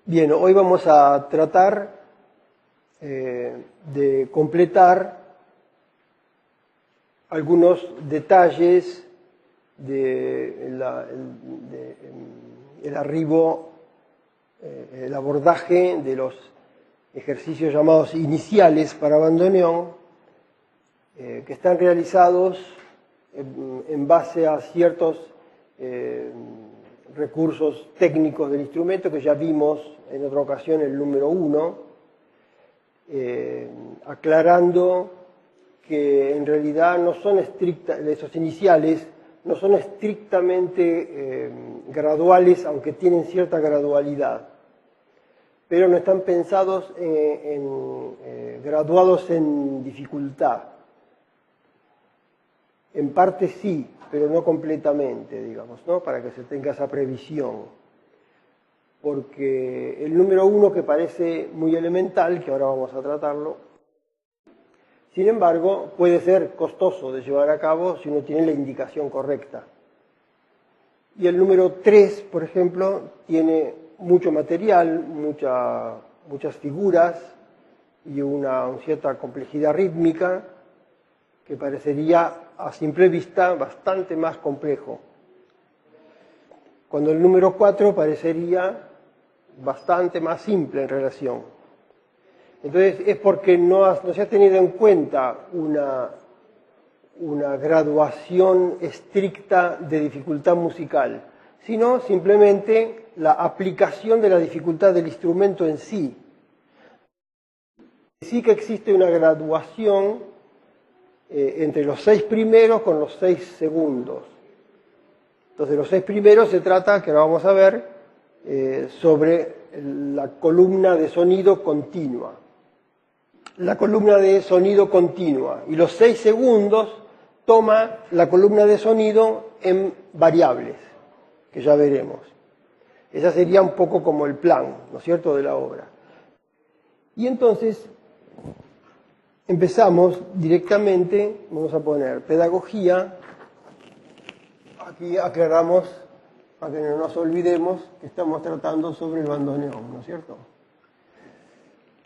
Bien, hoy vamos a tratar de completar algunos detalles del arribo, el abordaje de los ejercicios llamados iniciales para bandoneón, que están realizados en base a ciertos recursos técnicos del instrumento que ya vimos en otra ocasión, el número 1, aclarando que en realidad no son estrictas, esos iniciales no son estrictamente graduales, aunque tienen cierta gradualidad, pero no están pensados graduados en dificultad. En parte sí, pero no completamente, digamos, ¿no? Para que se tenga esa previsión. Porque el número 1, que parece muy elemental, que ahora vamos a tratarlo, sin embargo, puede ser costoso de llevar a cabo si uno tiene la indicación correcta. Y el número 3, por ejemplo, tiene mucho material, muchas figuras y una cierta complejidad rítmica que parecería a simple vista bastante más complejo. Cuando el número 4 parecería bastante más simple en relación. Entonces es porque no se ha tenido en cuenta una graduación estricta de dificultad musical, sino simplemente la aplicación de la dificultad del instrumento en sí. Sí que existe una graduación entre los 6 primeros con los 6 segundos. Entonces los 6 primeros se trata, que ahora vamos a ver, sobre la columna de sonido continua. La columna de sonido continua. Y los 6 segundos toma la columna de sonido en variables, que ya veremos. Esa sería un poco como el plan, ¿no es cierto?, de la obra. Y entonces empezamos directamente, vamos a poner pedagogía. Aquí aclaramos, para que no nos olvidemos, que estamos tratando sobre el bandoneón, ¿no es cierto?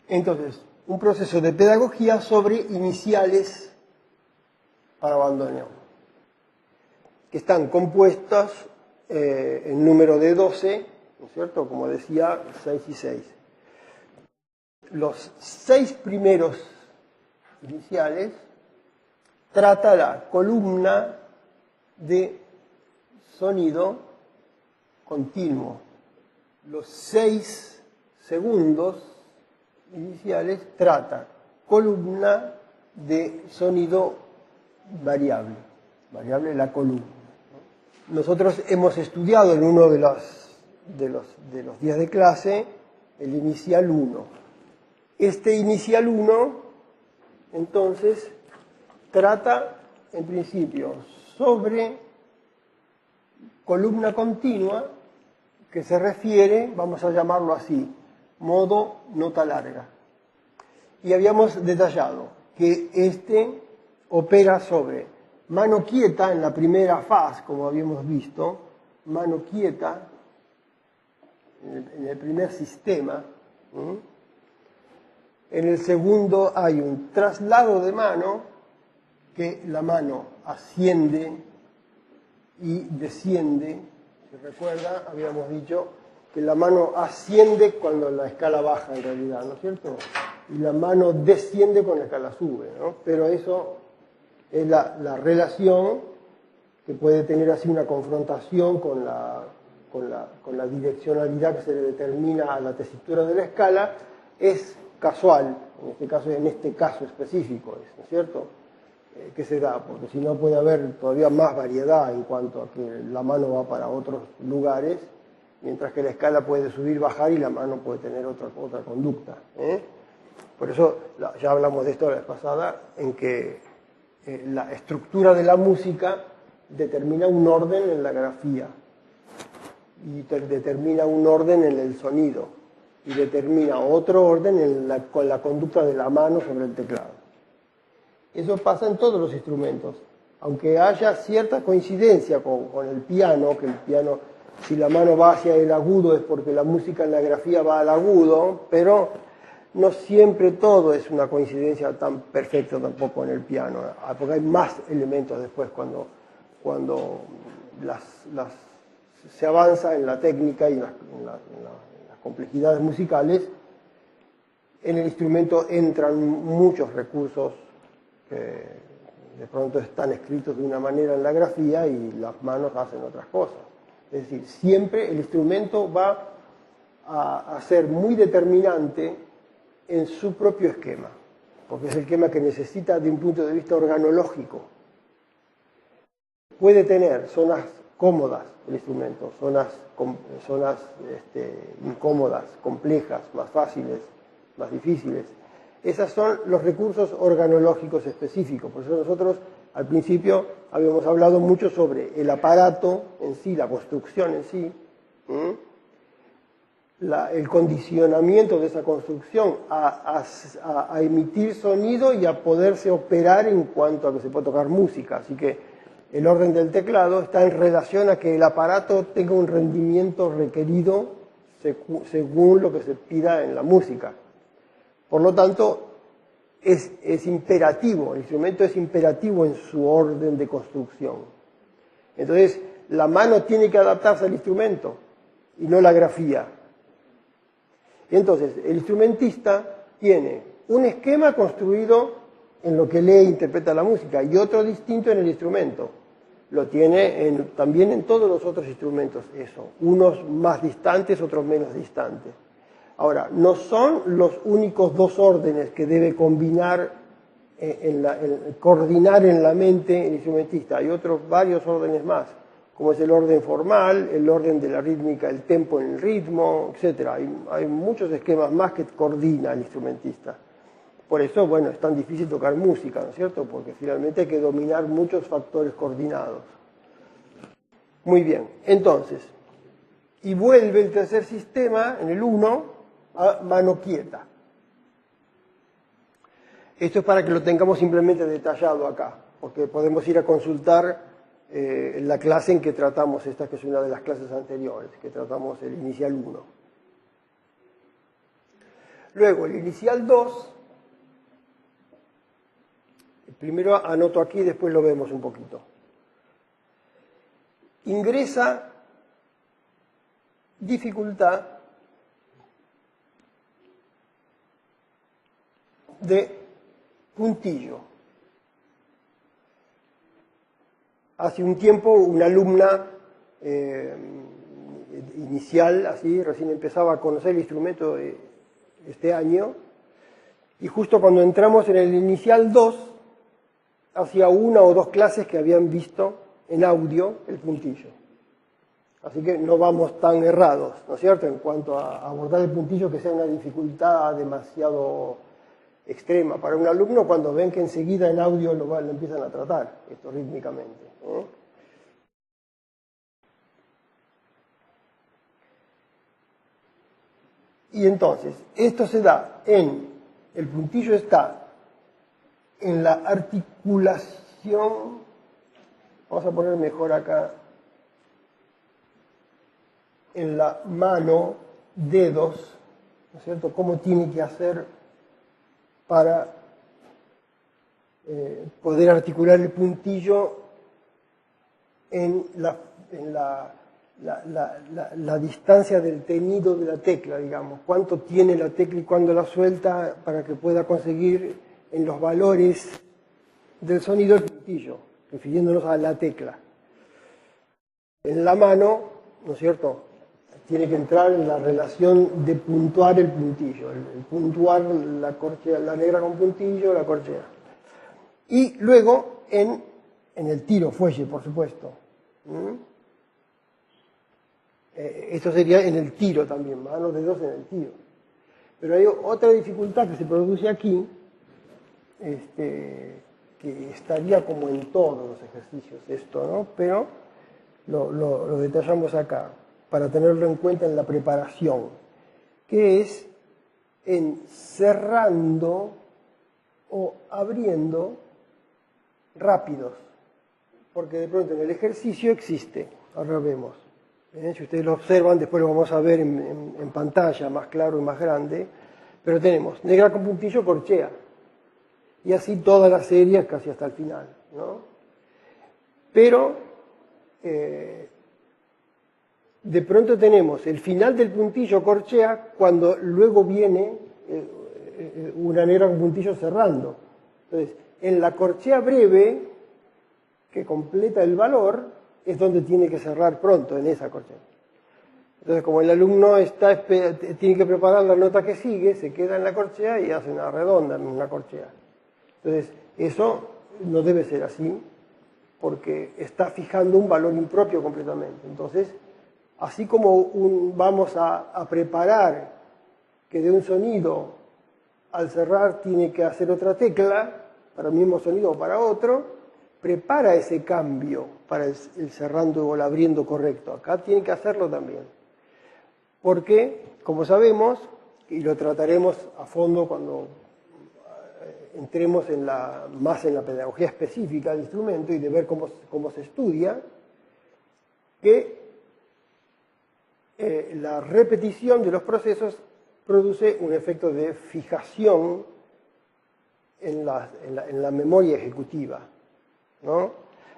Entonces, un proceso de pedagogía sobre iniciales para bandoneón, que están compuestas en número de 12, ¿no es cierto? Como decía, 6 y 6. Los 6 primeros iniciales trata la columna de sonido continuo. Los 6 segundos iniciales trata columna de sonido variable, variable la columna. Nosotros hemos estudiado en uno de los días de clase el inicial 1. Este inicial 1 entonces trata en principio sobre columna continua, que se refiere, vamos a llamarlo así, modo nota larga. Y habíamos detallado que este opera sobre mano quieta en la primera faz, como habíamos visto, mano quieta en el primer sistema. En el segundo hay un traslado de mano, que la mano asciende y desciende. Si recuerda, habíamos dicho que la mano asciende cuando la escala baja en realidad, ¿no es cierto? Y la mano desciende cuando la escala sube, ¿no? Pero eso es la relación que puede tener así una confrontación con la direccionalidad que se le determina a la tesitura de la escala, es casual, en este caso específico, ¿no es cierto? ¿Qué se da? Porque si no puede haber todavía más variedad en cuanto a que la mano va para otros lugares, mientras que la escala puede subir, bajar y la mano puede tener otra conducta. Por eso ya hablamos de esto la vez pasada, en que la estructura de la música determina un orden en la grafía y determina un orden en el sonido y determina otro orden con la conducta de la mano sobre el teclado. Eso pasa en todos los instrumentos, aunque haya cierta coincidencia con el piano, que el piano Si la mano va hacia el agudo es porque la música en la grafía va al agudo, pero no siempre todo es una coincidencia tan perfecta tampoco en el piano, porque hay más elementos después cuando se avanza en la técnica y en las complejidades musicales. En el instrumento entran muchos recursos que de pronto están escritos de una manera en la grafía y las manos hacen otras cosas. Es decir, siempre el instrumento va a ser muy determinante en su propio esquema, porque es el esquema que necesita de un punto de vista organológico. Puede tener zonas cómodas el instrumento, zonas incómodas, complejas, más fáciles, más difíciles. Esos son los recursos organológicos específicos. Por eso nosotros al principio habíamos hablado mucho sobre el aparato en sí, la construcción en sí, el condicionamiento de esa construcción a emitir sonido y a poderse operar en cuanto a que se puede tocar música. Así que el orden del teclado está en relación a que el aparato tenga un rendimiento requerido según lo que se pida en la música. Por lo tanto, es imperativo, el instrumento es imperativo en su orden de construcción. Entonces, la mano tiene que adaptarse al instrumento y no la grafía. Y entonces, el instrumentista tiene un esquema construido en lo que lee e interpreta la música y otro distinto en el instrumento. Lo tiene también en todos los otros instrumentos eso, unos más distantes, otros menos distantes. Ahora, no son los únicos dos órdenes que debe combinar, coordinar en la mente el instrumentista. Hay varios órdenes más, como es el orden formal, el orden de la rítmica, el tempo en el ritmo, etc. Hay muchos esquemas más que coordina el instrumentista. Por eso, bueno, es tan difícil tocar música, ¿no es cierto? Porque finalmente hay que dominar muchos factores coordinados. Muy bien, entonces, y vuelve el tercer sistema, en el 1, a mano quieta. Esto es para que lo tengamos simplemente detallado acá, porque podemos ir a consultar la clase en que tratamos, esta que es una de las clases anteriores, que tratamos el inicial 1. Luego, el inicial 2, primero anoto aquí, después lo vemos un poquito. Ingresa dificultad de puntillo. Hace un tiempo una alumna inicial, así, recién empezaba a conocer el instrumento este año, y justo cuando entramos en el inicial 2, hacía una o dos clases que habían visto en audio el puntillo. Así que no vamos tan errados, ¿no es cierto?, en cuanto a abordar el puntillo que sea una dificultad demasiado extrema para un alumno cuando ven que enseguida en audio lo empiezan a tratar, esto rítmicamente. Y entonces, esto se da el puntillo está en la articulación, vamos a poner mejor acá, en la mano, dedos, ¿no es cierto?, cómo tiene que hacer para poder articular el puntillo en la distancia del tenido de la tecla, digamos, cuánto tiene la tecla y cuándo la suelta para que pueda conseguir en los valores del sonido el puntillo, refiriéndonos a la tecla. En la mano, ¿no es cierto?, tiene que entrar en la relación de puntuar el puntillo, el puntuar la corchea, la negra con puntillo, la corchea. Y luego en el tiro, fuelle, por supuesto. Esto sería en el tiro también, manos, dedos en el tiro. Pero hay otra dificultad que se produce aquí, que estaría como en todos los ejercicios esto, ¿no? Pero lo detallamos acá, para tenerlo en cuenta en la preparación, que es en cerrando o abriendo rápidos, porque de pronto en el ejercicio existe, ahora vemos, Si ustedes lo observan, después lo vamos a ver en pantalla, más claro y más grande. Pero tenemos negra con puntillo, corchea. Y así toda la serie casi hasta el final, ¿no? Pero de pronto tenemos el final del puntillo corchea cuando luego viene una negra con puntillo cerrando. Entonces, en la corchea breve, que completa el valor, es donde tiene que cerrar pronto, en esa corchea. Entonces, como el alumno tiene que preparar la nota que sigue, se queda en la corchea y hace una redonda en una corchea. Entonces, eso no debe ser así, porque está fijando un valor impropio completamente. Entonces, así como vamos a preparar que de un sonido al cerrar tiene que hacer otra tecla, para el mismo sonido o para otro, prepara ese cambio para el cerrando o el abriendo correcto. Acá tiene que hacerlo también. Porque, como sabemos, y lo trataremos a fondo cuando entremos más en la pedagogía específica del instrumento y de ver cómo se estudia, que la repetición de los procesos produce un efecto de fijación en la memoria ejecutiva, ¿no?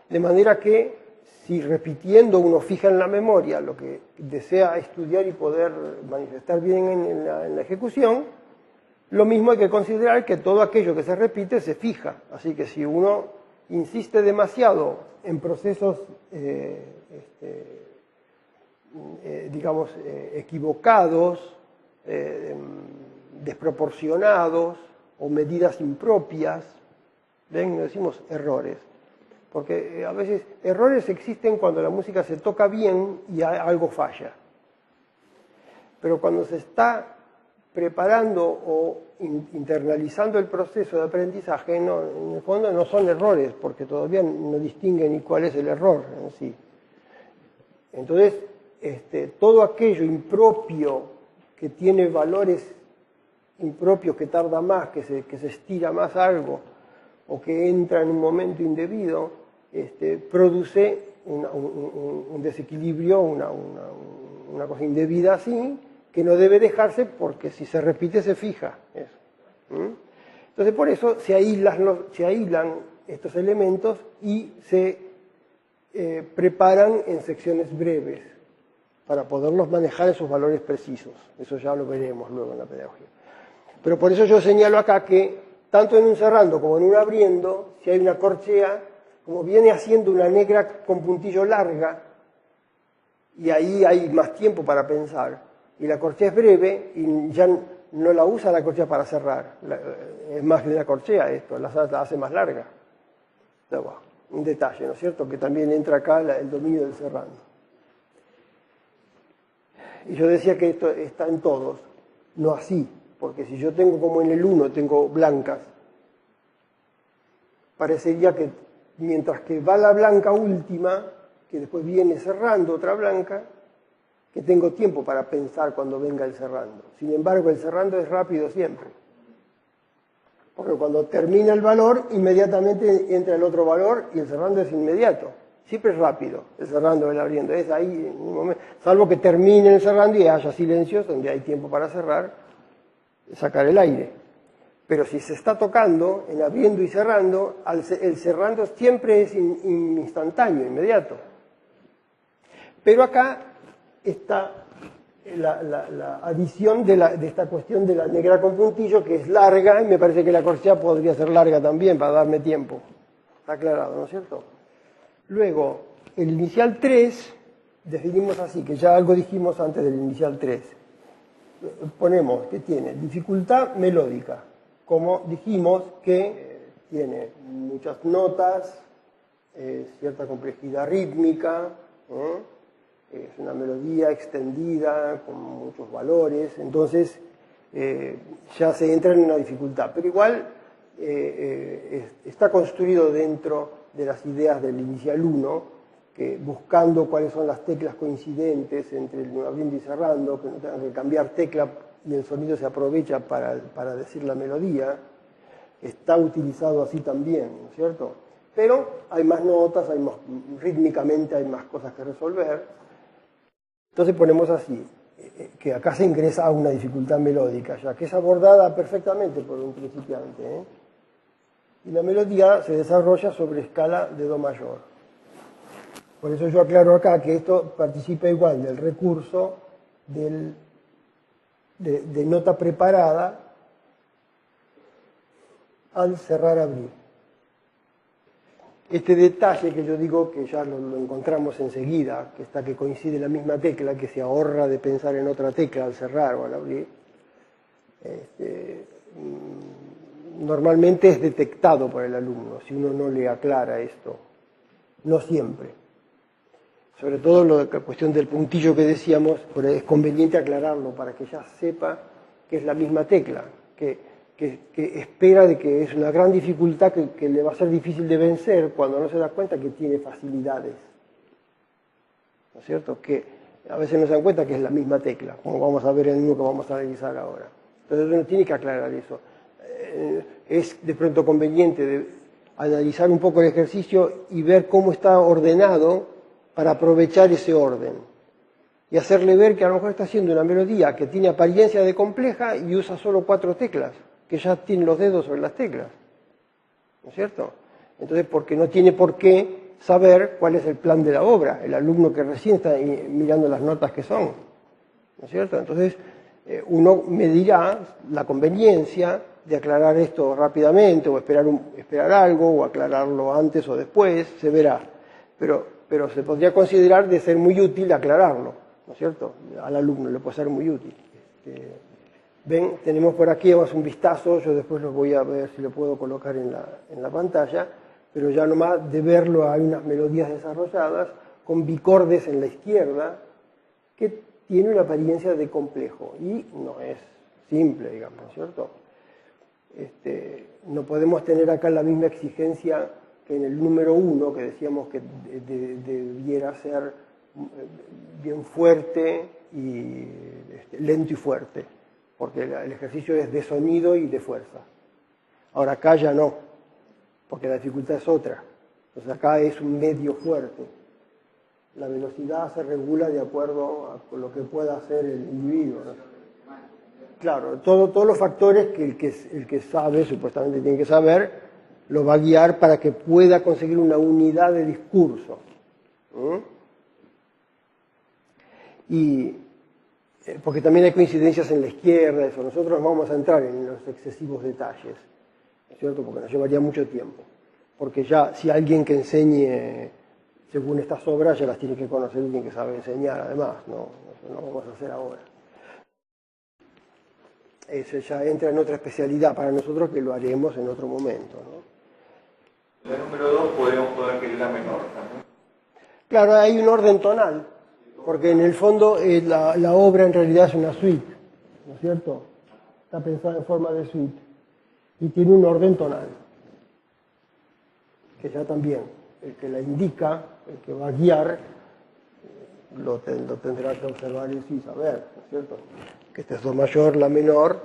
De manera que si repitiendo uno fija en la memoria lo que desea estudiar y poder manifestar bien en la ejecución, lo mismo hay que considerar que todo aquello que se repite se fija. Así que si uno insiste demasiado en procesos, digamos, equivocados, desproporcionados o medidas impropias, ¿ven? Decimos errores. Porque a veces errores existen cuando la música se toca bien y algo falla. Pero cuando se está preparando o internalizando el proceso de aprendizaje, en el fondo no son errores, porque todavía no distinguen ni cuál es el error en sí. Entonces, todo aquello impropio que tiene valores impropios, que tarda más, que se estira más algo, o que entra en un momento indebido, produce un desequilibrio, una cosa indebida así, que no debe dejarse porque si se repite se fija. Eso. Entonces por eso se aíslan estos elementos y se preparan en secciones breves para poderlos manejar esos valores precisos. Eso ya lo veremos luego en la pedagogía. Pero por eso yo señalo acá que tanto en un cerrando como en un abriendo, si hay una corchea, como viene haciendo una negra con puntillo larga, y ahí hay más tiempo para pensar, y la corchea es breve, y ya no la usa la corchea para cerrar. Es más de la corchea esto, la hace más larga. Un detalle, ¿no es cierto?, que también entra acá el dominio del cerrando. Y yo decía que esto está en todos, no así, porque si yo tengo como en el 1, tengo blancas, parecería que mientras que va la blanca última, que después viene cerrando otra blanca, que tengo tiempo para pensar cuando venga el cerrando. Sin embargo, el cerrando es rápido siempre. Porque cuando termina el valor, inmediatamente entra el otro valor y el cerrando es inmediato. Siempre es rápido el cerrando, el abriendo. Es ahí en un momento. Salvo que termine el cerrando y haya silencios donde hay tiempo para cerrar, sacar el aire. Pero si se está tocando, en abriendo y cerrando, el cerrando siempre es instantáneo, inmediato. Pero acá está la adición de esta cuestión de la negra con puntillo, que es larga, y me parece que la corchea podría ser larga también para darme tiempo. Está aclarado, ¿no es cierto? Luego, el inicial 3, definimos así, que ya algo dijimos antes del inicial 3. Ponemos que tiene dificultad melódica, como dijimos que tiene muchas notas, cierta complejidad rítmica, es una melodía extendida con muchos valores, entonces ya se entra en una dificultad, pero igual está construido dentro de las ideas del inicial 1, que buscando cuáles son las teclas coincidentes entre el abriendo y cerrando, que no tengan que cambiar tecla y el sonido se aprovecha para decir la melodía, está utilizado así también, ¿no es cierto? Pero hay más notas, rítmicamente hay más cosas que resolver. Entonces ponemos así, que acá se ingresa una dificultad melódica, ya que es abordada perfectamente por un principiante, ¿eh? Y la melodía se desarrolla sobre escala de Do mayor. Por eso yo aclaro acá que esto participa igual del recurso de nota preparada al cerrar-abrir. Este detalle que yo digo que ya lo encontramos enseguida, que está que coincide la misma tecla, que se ahorra de pensar en otra tecla al cerrar o al abrir, normalmente es detectado por el alumno si uno no le aclara esto. No siempre. Sobre todo la cuestión del puntillo que decíamos, es conveniente aclararlo para que ya sepa que es la misma tecla, que espera de que es una gran dificultad que le va a ser difícil de vencer cuando no se da cuenta que tiene facilidades. ¿No es cierto? Que a veces no se dan cuenta que es la misma tecla, como vamos a ver en uno que vamos a analizar ahora. Entonces uno tiene que aclarar eso. Es de pronto conveniente analizar un poco el ejercicio y ver cómo está ordenado para aprovechar ese orden. Y hacerle ver que a lo mejor está haciendo una melodía que tiene apariencia de compleja y usa solo 4 teclas, que ya tienen los dedos sobre las teclas. ¿No es cierto? Entonces, porque no tiene por qué saber cuál es el plan de la obra, el alumno que recién está mirando las notas que son. ¿No es cierto? Entonces, uno medirá la conveniencia de aclarar esto rápidamente, o esperar algo, o aclararlo antes o después, se verá. Pero se podría considerar de ser muy útil aclararlo, ¿no es cierto? Al alumno le puede ser muy útil. Ven, tenemos por aquí, vamos a un vistazo, yo después lo voy a ver si lo puedo colocar en la pantalla, pero ya nomás de verlo hay unas melodías desarrolladas con bicordes en la izquierda que tiene una apariencia de complejo y no es simple, digamos, ¿no es cierto? No podemos tener acá la misma exigencia que en el número 1, que decíamos que debiera ser bien fuerte y lento y fuerte, porque el ejercicio es de sonido y de fuerza. Ahora acá ya no, porque la dificultad es otra. Entonces acá es un medio fuerte. La velocidad se regula de acuerdo a lo que pueda hacer el individuo, ¿no? Claro, todos los factores que el que sabe, supuestamente tiene que saber, lo va a guiar para que pueda conseguir una unidad de discurso. Y porque también hay coincidencias en la izquierda, eso. Nosotros vamos a entrar en los excesivos detalles, ¿no es cierto? Porque nos llevaría mucho tiempo. Porque ya, si alguien que enseñe según estas obras, ya las tiene que conocer alguien que sabe enseñar, además, ¿no? Eso no vamos a hacer ahora. Eso ya entra en otra especialidad para nosotros que lo haremos en otro momento, ¿no? La número 2 podemos poner que es la menor también. Claro, hay un orden tonal, porque en el fondo la obra en realidad es una suite, ¿no es cierto? Está pensada en forma de suite y tiene un orden tonal, que ya también, el que la indica, el que va a guiar, lo tendrá que observar y sí saber, ¿no es cierto? Que este es Do mayor, La menor,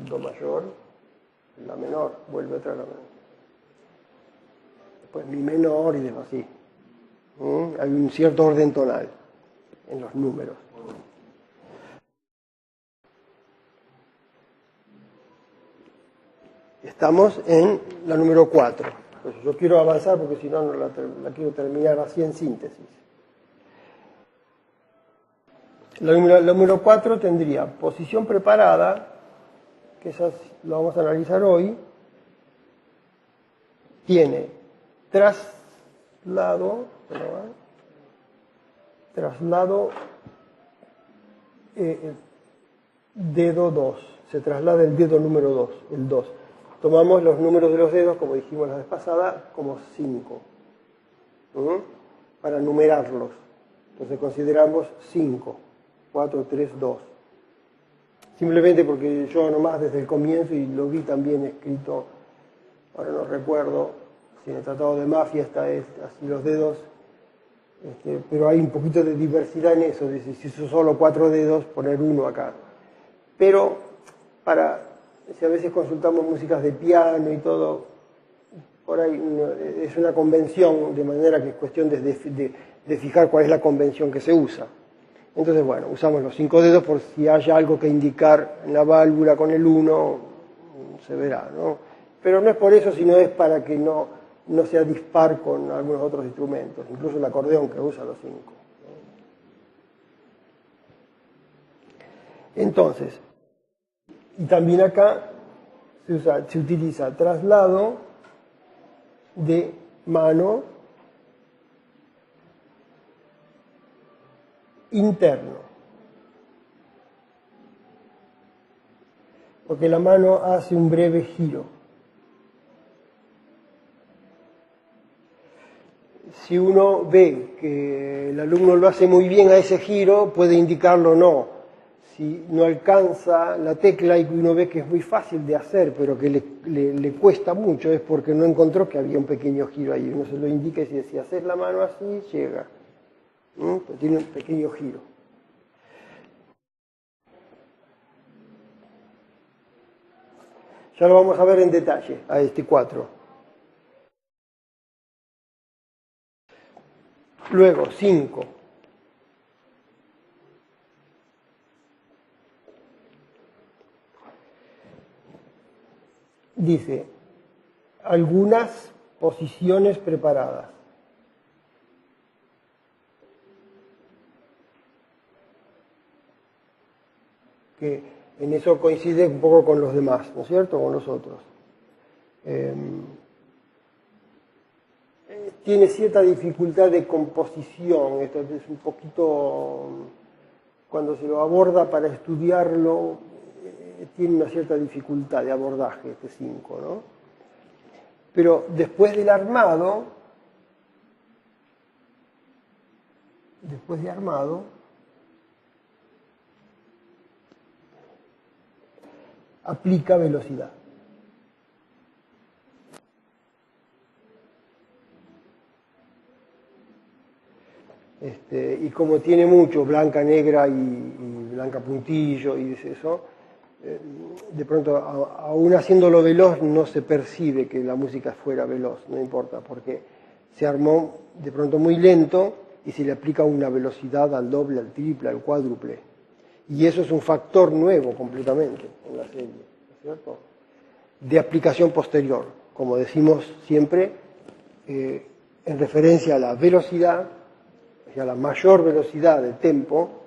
Do mayor, La menor, vuelve otra La menor. Después Mi menor y demás así. Hay un cierto orden tonal en los números. Estamos en la número 4. Entonces, yo quiero avanzar porque si no, no la quiero terminar así en síntesis. La número 4 tendría posición preparada, que esas lo vamos a analizar hoy, tiene traslado, dedo 2, se traslada el dedo número 2, el 2. Tomamos los números de los dedos, como dijimos la vez pasada, como 5, para numerarlos. Entonces consideramos 5. 4, 3, 2. Simplemente porque yo nomás desde el comienzo, y lo vi también escrito, ahora no recuerdo, si en el Tratado de Mafia está así los dedos, pero hay un poquito de diversidad en eso, dice, si son solo 4 dedos, poner 1 acá. Pero si a veces consultamos músicas de piano y todo, por ahí es una convención, de manera que es cuestión de fijar cuál es la convención que se usa. Entonces, bueno, usamos los 5 dedos por si hay algo que indicar en la válvula con el 1, se verá, ¿no? Pero no es por eso, sino es para que no sea dispar con algunos otros instrumentos, incluso el acordeón que usa los 5. Entonces, y también acá se utiliza traslado de mano interno, porque la mano hace un breve giro. Si uno ve que el alumno lo hace muy bien a ese giro, puede indicarlo o no. Si no alcanza la tecla y uno ve que es muy fácil de hacer, pero que le cuesta mucho, es porque no encontró que había un pequeño giro ahí. Uno se lo indica y si haces la mano así, llega. Pues tiene un pequeño giro. Ya lo vamos a ver en detalle, a este 4. Luego, 5. Dice, algunas posiciones preparadas. Que en eso coincide un poco con los demás, ¿no es cierto?, con los otros. Tiene cierta dificultad de composición, esto es un poquito, cuando se lo aborda para estudiarlo, tiene una cierta dificultad de abordaje este 5, ¿no? Pero después del armado, aplica velocidad. Y como tiene mucho blanca, negra y blanca puntillo y eso, de pronto, aún haciéndolo veloz, no se percibe que la música fuera veloz, no importa, porque se armó de pronto muy lento y se le aplica una velocidad al doble, al triple, al cuádruple. Y eso es un factor nuevo completamente en la serie, ¿no es cierto?, de aplicación posterior, como decimos siempre, en referencia a la velocidad, a la mayor velocidad de tempo.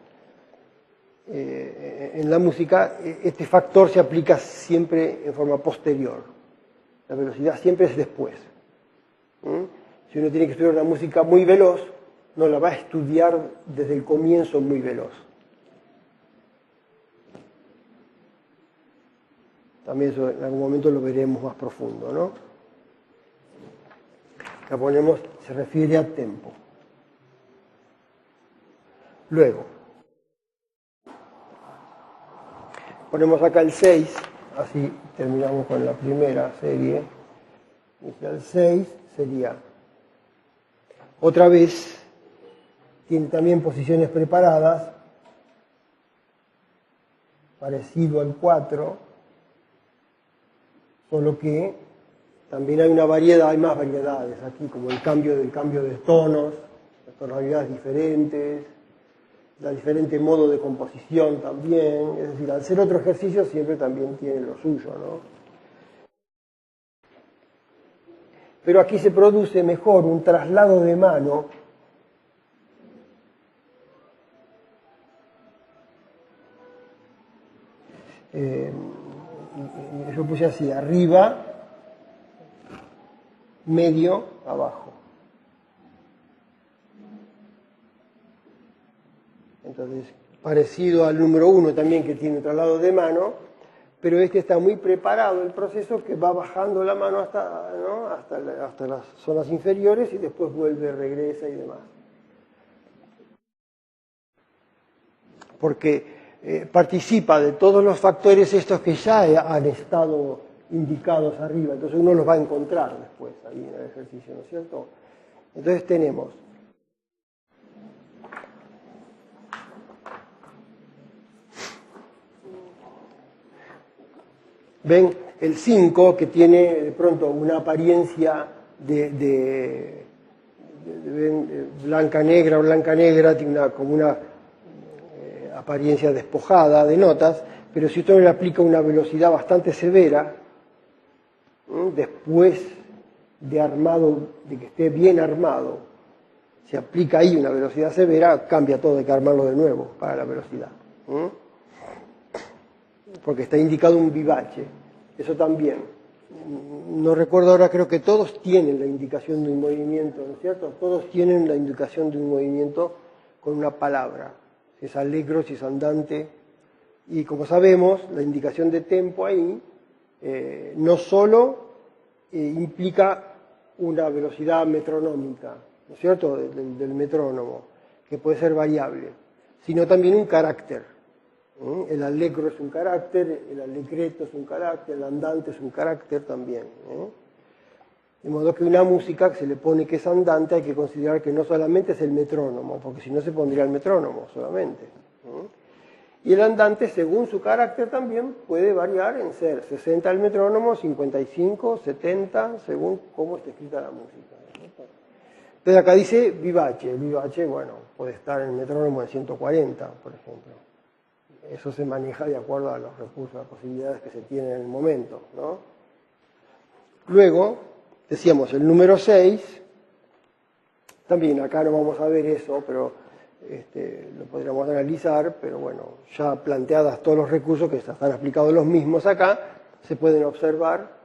En la música, este factor se aplica siempre en forma posterior. La velocidad siempre es después. Si uno tiene que estudiar una música muy veloz, no la va a estudiar desde el comienzo muy veloz. También eso en algún momento lo veremos más profundo, ¿no? Acá ponemos, se refiere a tempo. Luego, ponemos acá el 6, así terminamos con la primera serie. El 6 sería, otra vez, tiene también posiciones preparadas, parecido al 4, solo que también hay una variedad, hay más variedades aquí, como el cambio de tonos, las tonalidades diferentes, el diferente modo de composición también, es decir, al ser otro ejercicio siempre también tiene lo suyo, ¿no? Pero aquí se produce mejor un traslado de mano yo puse así, arriba, medio, abajo. Entonces, parecido al número 1 también, que tiene traslado de mano, pero este está muy preparado el proceso, que va bajando la mano hasta, ¿no?, hasta las zonas inferiores y después vuelve, regresa y demás. Porque participa de todos los factores estos que ya han estado indicados arriba, entonces uno los va a encontrar después ahí en el ejercicio, ¿no es cierto? Entonces tenemos ven el 5, que tiene de pronto una apariencia de blanca negra, tiene como apariencia despojada de notas, pero si usted le aplica una velocidad bastante severa, después de armado, de que esté bien armado, se aplica ahí una velocidad severa, cambia todo, hay que armarlo de nuevo para la velocidad. Porque está indicado un vivace, eso también. No recuerdo ahora, creo que todos tienen la indicación de un movimiento, ¿no es cierto? Todos tienen la indicación de un movimiento con una palabra, si es allegro, si es andante. Y como sabemos, la indicación de tempo ahí no solo implica una velocidad metronómica, ¿no es cierto?, del metrónomo, que puede ser variable, sino también un carácter. El allegro es un carácter, el allegretto es un carácter, el andante es un carácter también. De modo que una música que se le pone que es andante hay que considerar que no solamente es el metrónomo, porque si no se pondría el metrónomo solamente. Y el andante, según su carácter también, puede variar en ser 60 el metrónomo, 55, 70, según cómo está escrita la música. Entonces acá dice vivace. El vivace, bueno, puede estar en el metrónomo en 140, por ejemplo. Eso se maneja de acuerdo a los recursos, a las posibilidades que se tienen en el momento, ¿no? Luego, decíamos, el número 6, también acá no vamos a ver eso, pero lo podríamos analizar, pero bueno, ya planteadas todos los recursos que están aplicados los mismos acá, se pueden observar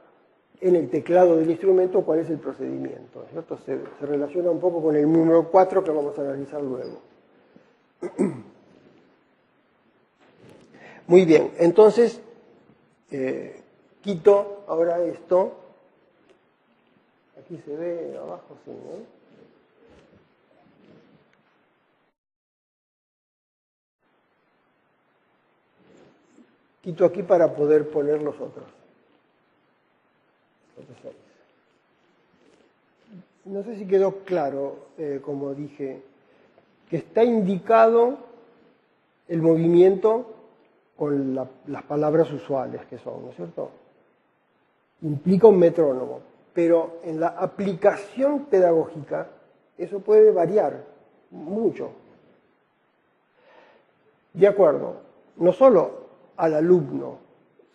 en el teclado del instrumento cuál es el procedimiento, ¿cierto? Se relaciona un poco con el número 4 que vamos a analizar luego. Muy bien, entonces, quito ahora esto. Aquí se ve abajo, sí, ¿no? Quito aquí para poder poner los otros. No sé si quedó claro, como dije, que está indicado el movimiento con las palabras usuales que son, ¿no es cierto? Implica un metrónomo, pero en la aplicación pedagógica eso puede variar mucho. De acuerdo, no solo al alumno,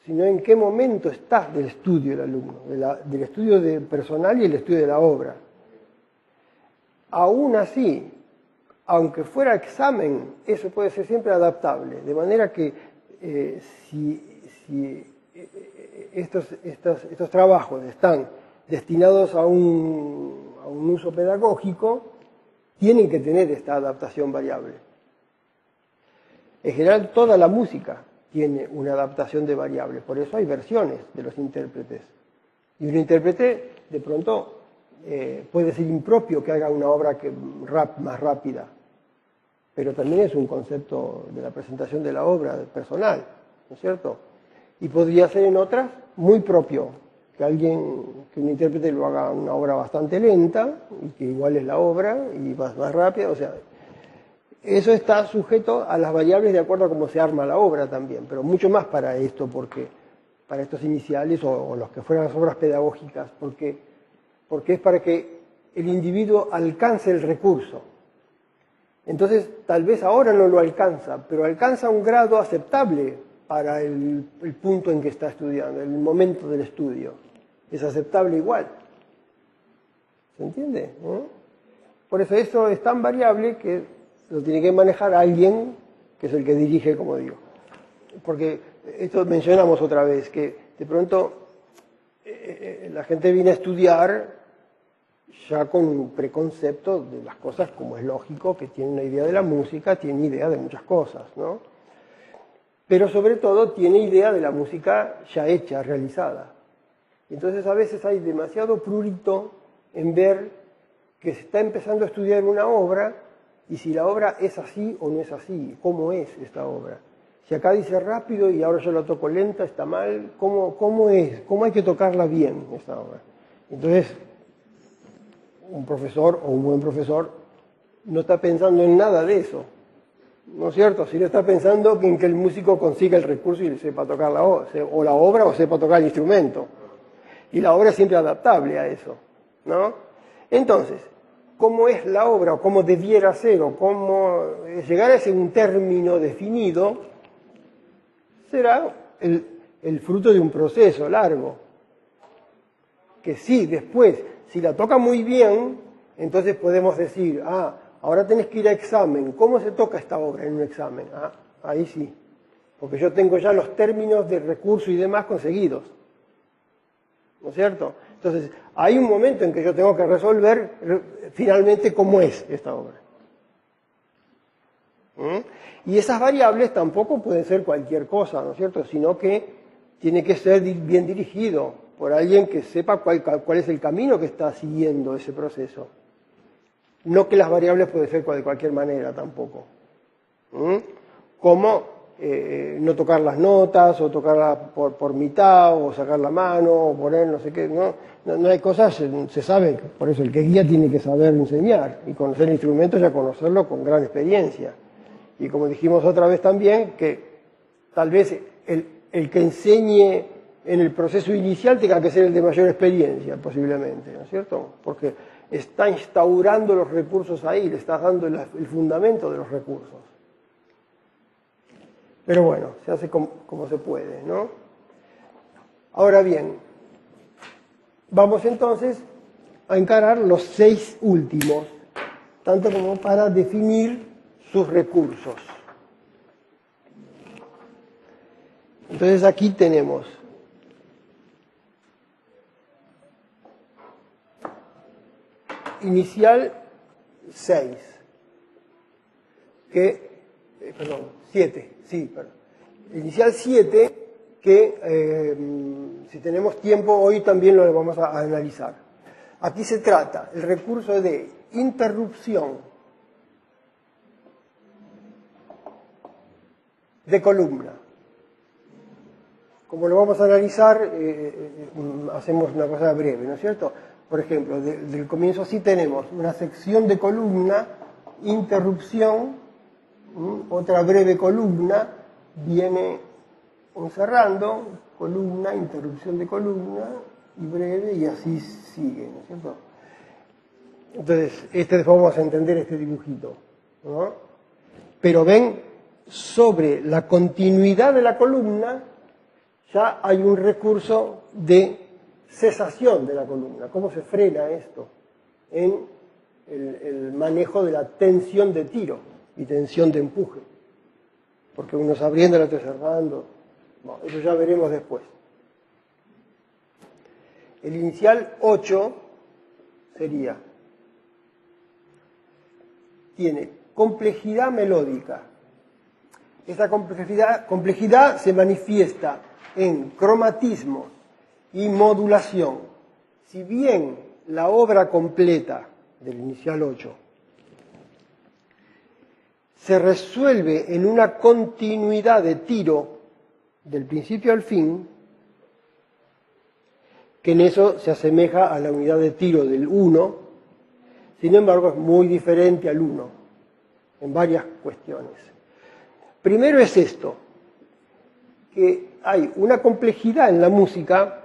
sino en qué momento está del estudio el alumno, del estudio personal y el estudio de la obra. Aún así, aunque fuera examen, eso puede ser siempre adaptable, de manera que si estos trabajos están destinados a un uso pedagógico, tienen que tener esta adaptación variable. En general, toda la música tiene una adaptación de variables, por eso hay versiones de los intérpretes. Y un intérprete, de pronto, puede ser impropio que haga una obra más rápida, pero también es un concepto de la presentación de la obra personal, ¿no es cierto? Y podría ser en otras muy propio, que un intérprete lo haga una obra bastante lenta, y que igual es la obra, y más rápida, o sea, eso está sujeto a las variables de acuerdo a cómo se arma la obra también, pero mucho más para esto, porque para estos iniciales o los que fueran las obras pedagógicas, porque es para que el individuo alcance el recurso. Entonces, tal vez ahora no lo alcanza, pero alcanza un grado aceptable para el punto en que está estudiando, el momento del estudio. Es aceptable igual. ¿Se entiende? Por eso eso es tan variable que lo tiene que manejar alguien que es el que dirige, como digo. Porque esto mencionamos otra vez, que de pronto la gente viene a estudiar ya con un preconcepto de las cosas, como es lógico, que tiene una idea de la música, tiene idea de muchas cosas, ¿no? Pero sobre todo tiene idea de la música ya hecha, realizada. Entonces a veces hay demasiado prurito en ver que se está empezando a estudiar una obra y si la obra es así o no es así, cómo es esta obra. Si acá dice rápido y ahora yo la toco lenta, está mal, ¿cómo es? ¿Cómo hay que tocarla bien esta obra? Entonces, un profesor o un buen profesor no está pensando en nada de eso, ¿no es cierto? Sino está pensando en que el músico consiga el recurso y sepa tocar la obra o sepa tocar el instrumento. Y la obra es siempre adaptable a eso, ¿no? Entonces, cómo es la obra, o cómo debiera ser, o cómo llegar a ese un término definido, será el fruto de un proceso largo. Que sí, después, si la toca muy bien, entonces podemos decir, ahora tenés que ir a examen. ¿Cómo se toca esta obra en un examen? Ahí sí, porque yo tengo ya los términos de recurso y demás conseguidos. ¿No es cierto? Entonces, hay un momento en que yo tengo que resolver finalmente cómo es esta obra. Y esas variables tampoco pueden ser cualquier cosa, ¿no es cierto? Sino que tiene que ser bien dirigido por alguien que sepa cuál es el camino que está siguiendo ese proceso. No que las variables pueden ser de cualquier manera tampoco. Como no tocar las notas, o tocarlas por mitad, o sacar la mano, o poner no sé qué. No hay cosas, se sabe, por eso el que guía tiene que saber enseñar, y conocer el instrumento ya conocerlo con gran experiencia. Y como dijimos otra vez también, que tal vez el que enseñe en el proceso inicial tenga que ser el de mayor experiencia, posiblemente, ¿no es cierto? Porque está instaurando los recursos ahí, le está dando el fundamento de los recursos. Pero bueno, se hace como se puede, ¿no? Ahora bien, vamos entonces a encarar los 6 últimos, tanto como para definir sus recursos. Entonces aquí tenemos inicial 6, perdón, 7, sí, perdón. Inicial 7, que si tenemos tiempo hoy también lo vamos a analizar. Aquí se trata el recurso de interrupción de columna. Como lo vamos a analizar, hacemos una cosa breve, ¿no es cierto? Por ejemplo, del comienzo así tenemos una sección de columna, interrupción, otra breve columna, viene cerrando, columna, interrupción de columna, y breve, y así sigue, ¿no es cierto? Entonces, después vamos a entender este dibujito, ¿no? Pero ven, sobre la continuidad de la columna, ya hay un recurso de cesación de la columna. ¿Cómo se frena esto? En el manejo de la tensión de tiro y tensión de empuje. Porque uno está abriendo, el otro está cerrando. Bueno, eso ya veremos después. El inicial 8 sería, tiene complejidad melódica. Esta complejidad se manifiesta en cromatismo y modulación. Si bien la obra completa del inicial 8 se resuelve en una continuidad de tiro del principio al fin, que en eso se asemeja a la unidad de tiro del 1, sin embargo es muy diferente al 1 en varias cuestiones. Primero es esto, que hay una complejidad en la música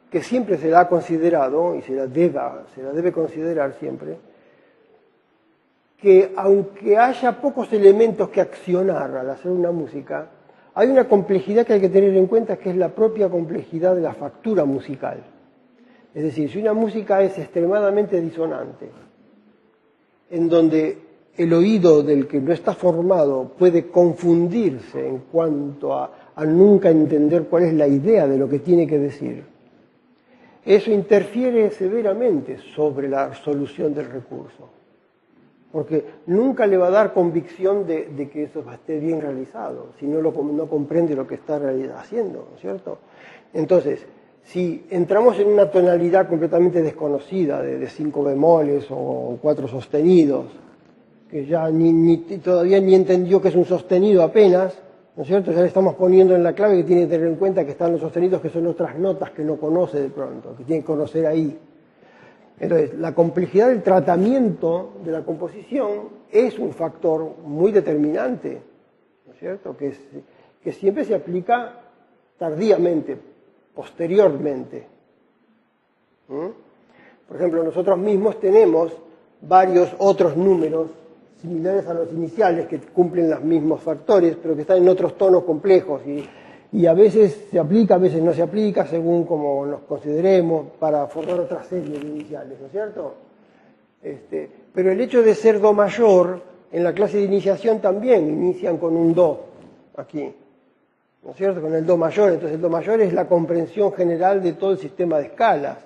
que siempre se la ha considerado, y se la debe considerar siempre, que aunque haya pocos elementos que accionar al hacer una música, hay una complejidad que hay que tener en cuenta, que es la propia complejidad de la factura musical. Es decir, si una música es extremadamente disonante, en donde el oído del que no está formado puede confundirse en cuanto a nunca entender cuál es la idea de lo que tiene que decir, eso interfiere severamente sobre la solución del recurso, porque nunca le va a dar convicción de que eso esté bien realizado, si no comprende lo que está haciendo, ¿no es cierto? Entonces, si entramos en una tonalidad completamente desconocida, de 5 bemoles o 4 sostenidos, que ya todavía ni entendió que es un sostenido apenas, ¿no es cierto? Ya le estamos poniendo en la clave que tiene que tener en cuenta que están los sostenidos, que son otras notas que no conoce de pronto, que tiene que conocer ahí. Entonces, la complejidad del tratamiento de la composición es un factor muy determinante, ¿no es cierto? Que siempre se aplica tardíamente, posteriormente. Por ejemplo, nosotros mismos tenemos varios otros números similares a los iniciales que cumplen los mismos factores, pero que están en otros tonos complejos y a veces se aplica, a veces no se aplica, según como nos consideremos, para formar otra serie de iniciales, ¿no es cierto? Pero el hecho de ser do mayor, en la clase de iniciación también inician con un do, aquí, ¿no es cierto? Con el do mayor. Entonces el do mayor es la comprensión general de todo el sistema de escalas.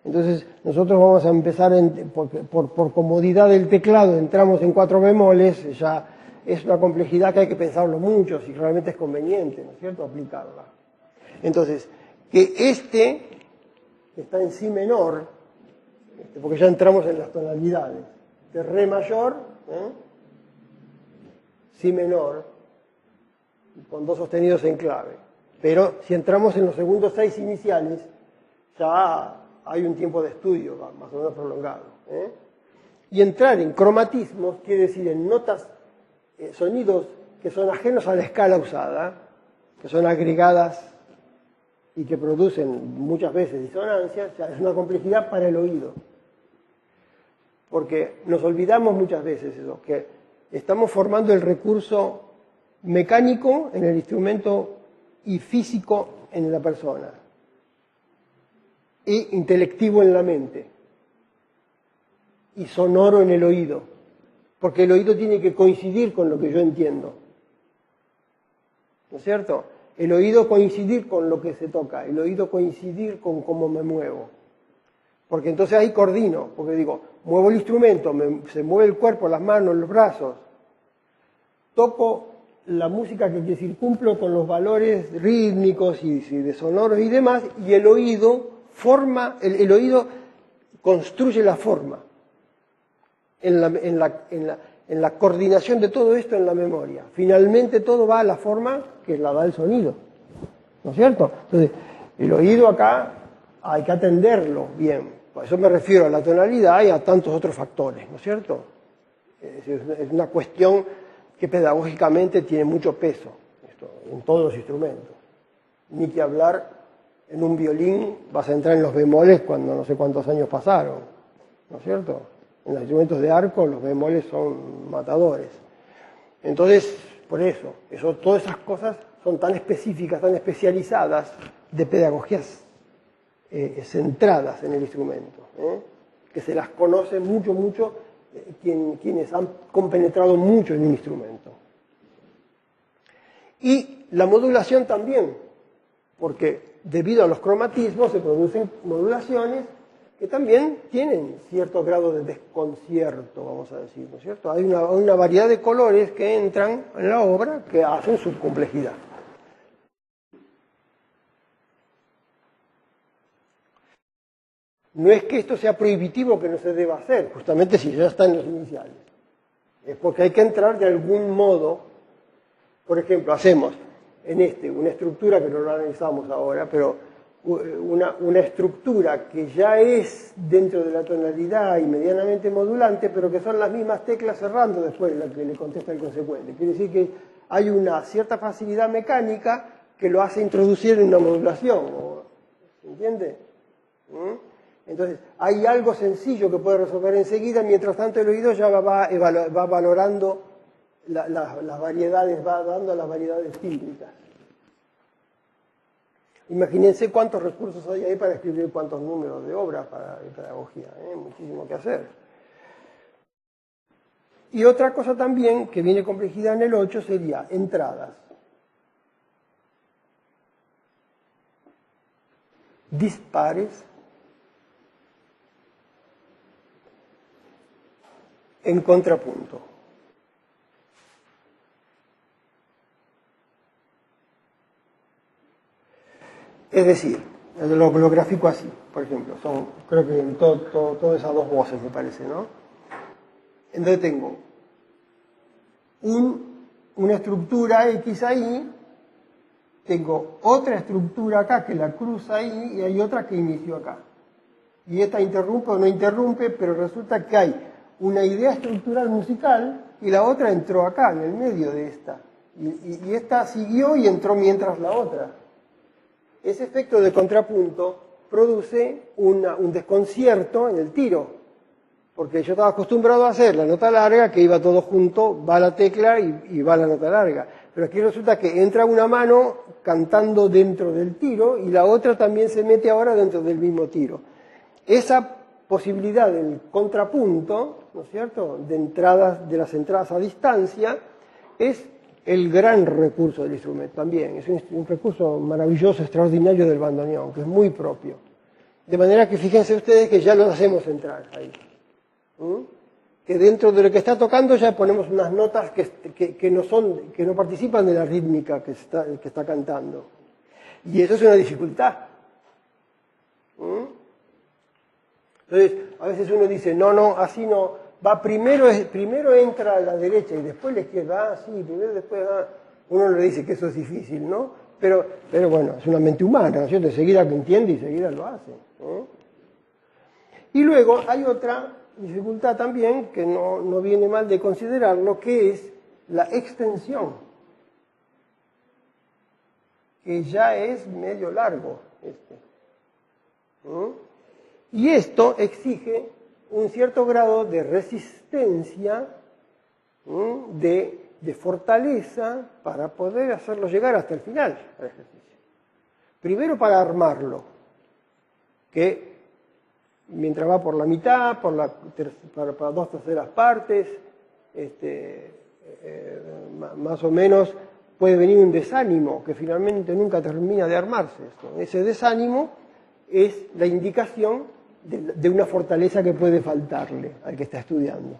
Entonces nosotros vamos a empezar, por comodidad del teclado, entramos en 4 bemoles, ya es una complejidad que hay que pensarlo mucho, si realmente es conveniente, ¿no es cierto?, aplicarla. Entonces, que que está en si menor, porque ya entramos en las tonalidades, de re mayor, si menor, con 2 sostenidos en clave. Pero si entramos en los segundos 6 iniciales, ya hay un tiempo de estudio más o menos prolongado. Y entrar en cromatismos quiere decir en notas, sonidos que son ajenos a la escala usada, que son agregadas y que producen muchas veces disonancias, ya es una complejidad para el oído. Porque nos olvidamos muchas veces eso, que estamos formando el recurso mecánico en el instrumento y físico en la persona, y intelectivo en la mente, y sonoro en el oído, porque el oído tiene que coincidir con lo que yo entiendo, ¿no es cierto? El oído coincidir con lo que se toca, el oído coincidir con cómo me muevo, porque entonces ahí coordino, porque digo, muevo el instrumento, se mueve el cuerpo, las manos, los brazos, toco la música que circumplo con los valores rítmicos y de sonoros y demás, y el oído forma, el oído construye la forma en la coordinación de todo esto en la memoria. Finalmente todo va a la forma que la da el sonido, ¿no es cierto? Entonces, el oído acá hay que atenderlo bien. Por eso me refiero a la tonalidad y a tantos otros factores, ¿no es cierto? Es una cuestión que pedagógicamente tiene mucho peso en todos los instrumentos. Ni que hablar, en un violín vas a entrar en los bemoles cuando no sé cuántos años pasaron, ¿no es cierto? En los instrumentos de arco los bemoles son matadores. Entonces, por eso, todas esas cosas son tan específicas, tan especializadas, de pedagogías centradas en el instrumento, que se las conoce mucho quienes han compenetrado mucho en un instrumento. Y la modulación también, porque debido a los cromatismos se producen modulaciones que también tienen cierto grado de desconcierto, vamos a decir, ¿no es cierto? Hay una variedad de colores que entran en la obra que hacen su complejidad. No es que esto sea prohibitivo, que no se deba hacer, justamente si ya está en los iniciales. Es porque hay que entrar de algún modo. Por ejemplo, hacemos en una estructura que no lo analizamos ahora, pero una estructura que ya es dentro de la tonalidad y medianamente modulante, pero que son las mismas teclas cerrando después la que le contesta el consecuente. Quiere decir que hay una cierta facilidad mecánica que lo hace introducir en una modulación. ¿Se entiende? Entonces, hay algo sencillo que puede resolver enseguida, mientras tanto el oído ya va valorando las variedades, va dando las variedades tímbricas. Imagínense cuántos recursos hay ahí para escribir cuántos números de obra para pedagogía, muchísimo que hacer. Y otra cosa también que viene complejidad en el 8 sería entradas. Dispares en contrapunto. Es decir, lo grafico así, por ejemplo, creo que en todas esas dos voces me parece, ¿no? Entonces tengo una estructura X ahí, tengo otra estructura acá que la cruza ahí y hay otra que inició acá. Y esta interrumpe o no interrumpe, pero resulta que hay una idea estructural musical y la otra entró acá, en el medio de esta. Y esta siguió y entró mientras la otra. Ese efecto de contrapunto produce un desconcierto en el tiro. Porque yo estaba acostumbrado a hacer la nota larga, que iba todo junto, va la tecla y va la nota larga. Pero aquí resulta que entra una mano cantando dentro del tiro y la otra también se mete ahora dentro del mismo tiro. Esa posibilidad del contrapunto, ¿no es cierto?, de las entradas a distancia, es el gran recurso del instrumento también. Es un recurso maravilloso, extraordinario del bandoneón, que es muy propio. De manera que fíjense ustedes que ya lo hacemos entrar ahí. Que dentro de lo que está tocando ya ponemos unas notas que no participan de la rítmica que está cantando. Y eso es una dificultad. Entonces, a veces uno dice, no, así no, va primero entra a la derecha y después a la izquierda, sí, primero después, uno le dice que eso es difícil, ¿no? Pero bueno, es una mente humana, ¿no es cierto? Enseguida que entiende y enseguida lo hace. Y luego hay otra dificultad también, que no viene mal de considerarlo, que es la extensión, que ya es medio largo. Y esto exige un cierto grado de resistencia, de fortaleza, para poder hacerlo llegar hasta el final al ejercicio. Primero para armarlo, que mientras va por la mitad, para 2/3 partes, más o menos puede venir un desánimo que finalmente nunca termina de armarse. Ese desánimo es la indicación de una fortaleza que puede faltarle al que está estudiando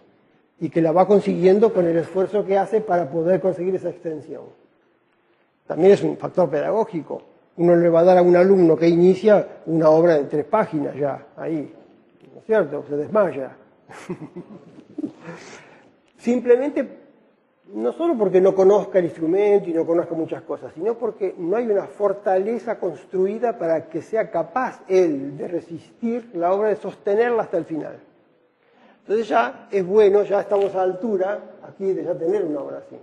y que la va consiguiendo con el esfuerzo que hace para poder conseguir esa extensión. También es un factor pedagógico. Uno le va a dar a un alumno que inicia una obra de 3 páginas ya, ahí, ¿no es cierto? Se desmaya. Simplemente, no solo porque no conozca el instrumento y no conozca muchas cosas, sino porque no hay una fortaleza construida para que sea capaz él de resistir la obra, de sostenerla hasta el final. Entonces ya es bueno, ya estamos a altura aquí de ya tener una obra así.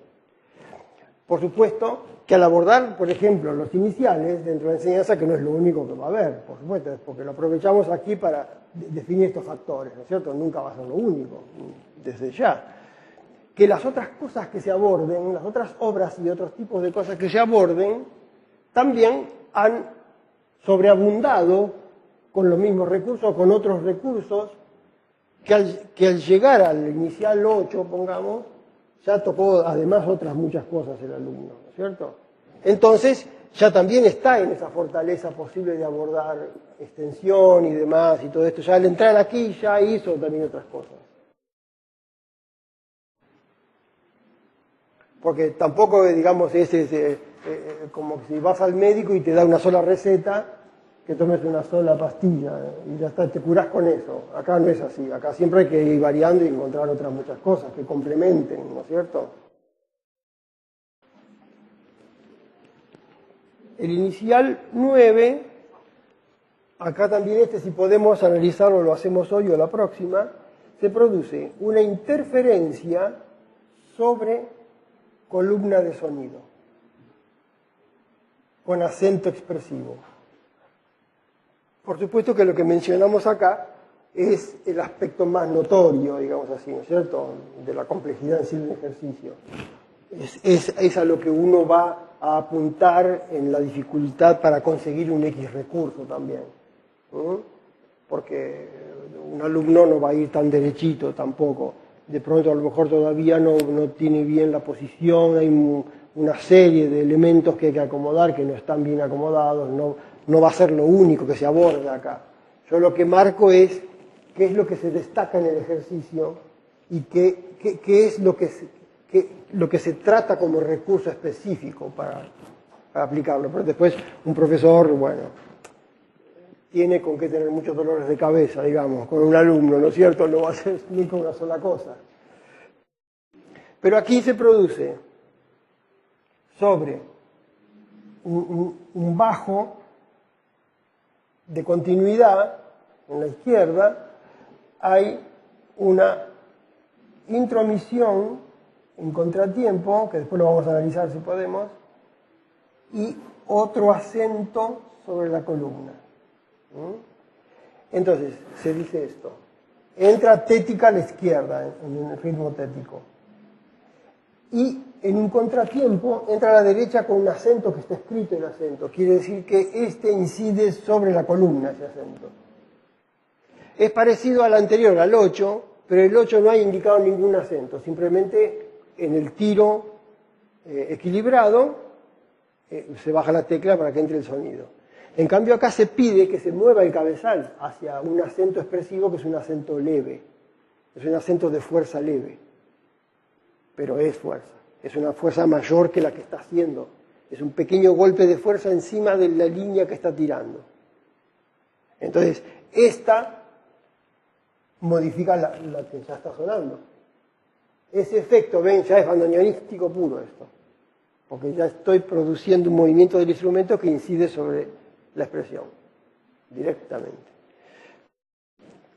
Por supuesto que al abordar, por ejemplo, los iniciales dentro de la enseñanza, que no es lo único que va a haber, por supuesto, porque lo aprovechamos aquí para definir estos factores, ¿no es cierto? Nunca va a ser lo único, desde ya. Que las otras cosas que se aborden, las otras obras y otros tipos de cosas que se aborden, también han sobreabundado con los mismos recursos, con otros recursos, que al llegar al inicial 8, pongamos, ya tocó además otras muchas cosas el alumno, ¿no es cierto? Entonces, ya también está en esa fortaleza posible de abordar extensión y demás y todo esto. Ya al entrar aquí ya hizo también otras cosas. Porque tampoco, digamos, es como si vas al médico y te da una sola receta, que tomes una sola pastilla y ya está, te curás con eso. Acá no es así. Acá siempre hay que ir variando y encontrar otras muchas cosas que complementen, ¿no es cierto? El inicial 9, acá también si podemos analizarlo, lo hacemos hoy o la próxima, se produce una interferencia sobre columna de sonido, con acento expresivo. Por supuesto que lo que mencionamos acá es el aspecto más notorio, digamos así, ¿no es cierto?, de la complejidad en sí del ejercicio. Es a lo que uno va a apuntar en la dificultad para conseguir un X recurso también. Porque un alumno no va a ir tan derechito tampoco. De pronto a lo mejor todavía no tiene bien la posición, hay una serie de elementos que hay que acomodar que no están bien acomodados, no va a ser lo único que se aborda acá. Yo lo que marco es qué es lo que se destaca en el ejercicio y qué es lo que se trata como recurso específico para aplicarlo. Pero después un profesor, bueno, tiene con qué tener muchos dolores de cabeza, digamos, con un alumno, ¿no es cierto? No va a hacer nunca una sola cosa. Pero aquí se produce sobre un bajo de continuidad en la izquierda, hay una intromisión en contratiempo, que después lo vamos a analizar si podemos, y otro acento sobre la columna. Entonces, se dice esto. entra tética a la izquierda, en el ritmo tético. Y en un contratiempo entra a la derecha con un acento que está escrito el acento. Quiere decir que este incide sobre la columna, ese acento. Es parecido al anterior, al 8, pero el 8 no ha indicado ningún acento. Simplemente en el tiro equilibrado se baja la tecla para que entre el sonido. En cambio acá se pide que se mueva el cabezal hacia un acento expresivo que es un acento leve. Es un acento de fuerza leve. Pero es fuerza. Es una fuerza mayor que la que está haciendo. Es un pequeño golpe de fuerza encima de la línea que está tirando. Entonces, esta modifica la que ya está sonando. Ese efecto, ven, ya es bandoneonístico puro esto. Porque ya estoy produciendo un movimiento del instrumento que incide sobre la expresión. Directamente.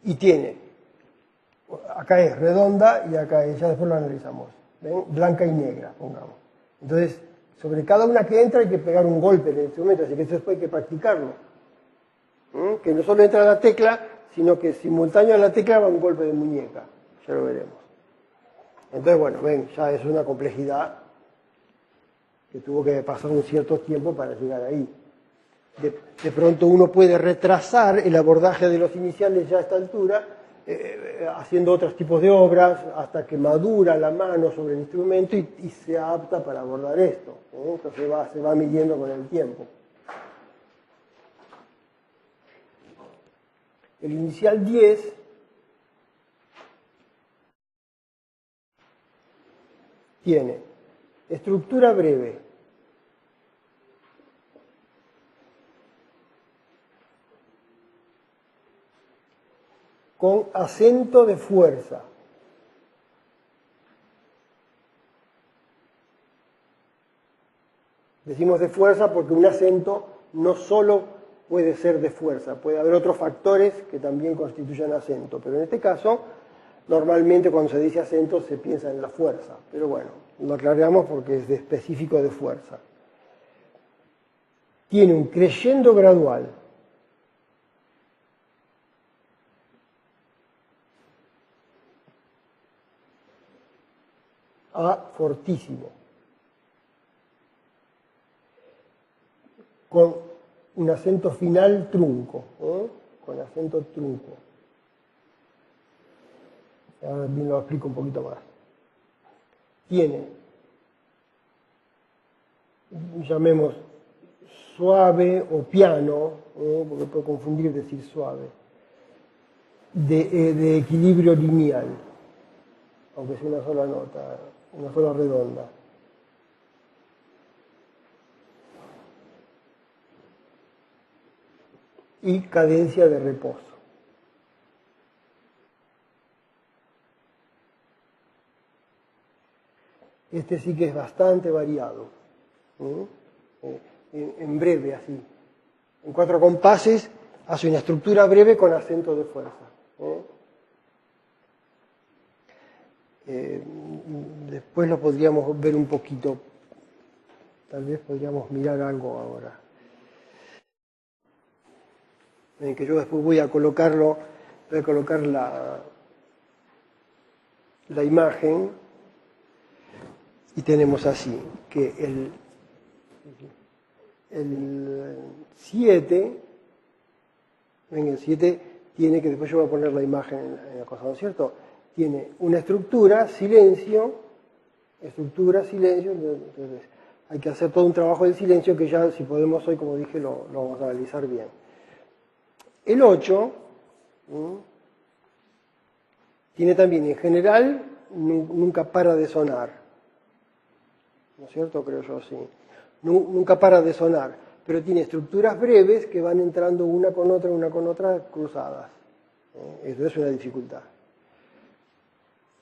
Y tiene, acá es redonda y acá es, ya después lo analizamos. ¿Ven? Blanca y negra, pongamos. Entonces, sobre cada una que entra hay que pegar un golpe en el instrumento, así que eso después hay que practicarlo. Que no solo entra la tecla, sino que simultáneo a la tecla va un golpe de muñeca. Ya lo veremos. Entonces, bueno, ven, ya es una complejidad que tuvo que pasar un cierto tiempo para llegar ahí. De pronto uno puede retrasar el abordaje de los iniciales ya a esta altura, haciendo otros tipos de obras hasta que madura la mano sobre el instrumento y se apta para abordar esto. Entonces se va midiendo con el tiempo. El inicial 10 tiene estructura breve, con acento de fuerza. Decimos de fuerza porque un acento no solo puede ser de fuerza, puede haber otros factores que también constituyan acento, pero en este caso, normalmente cuando se dice acento se piensa en la fuerza, pero bueno, lo aclaramos porque es específico de fuerza. Tiene un crescendo gradual. A fortísimo. Con un acento final trunco, con acento trunco. Ahora bien lo explico un poquito más. Tiene, llamemos suave o piano, porque puedo confundir decir suave, de equilibrio lineal, aunque sea una sola nota, una sola redonda. Y cadencia de reposo. Este sí que es bastante variado. En breve, así. En 4 compases hace una estructura breve con acento de fuerza. Después lo podríamos ver un poquito. Tal vez podríamos mirar algo ahora. Que yo después voy a colocar la imagen y tenemos así que el 7, ven, el 7 tiene, que después yo voy a poner la imagen en la cosa, ¿no es cierto? Tiene una estructura, silencio, entonces hay que hacer todo un trabajo del silencio que ya, si podemos hoy, como dije, lo vamos a analizar bien. El 8 tiene también, en general, nunca para de sonar. ¿No es cierto? Creo yo, sí. Nunca para de sonar, pero tiene estructuras breves que van entrando una con otra, cruzadas. Eso es una dificultad.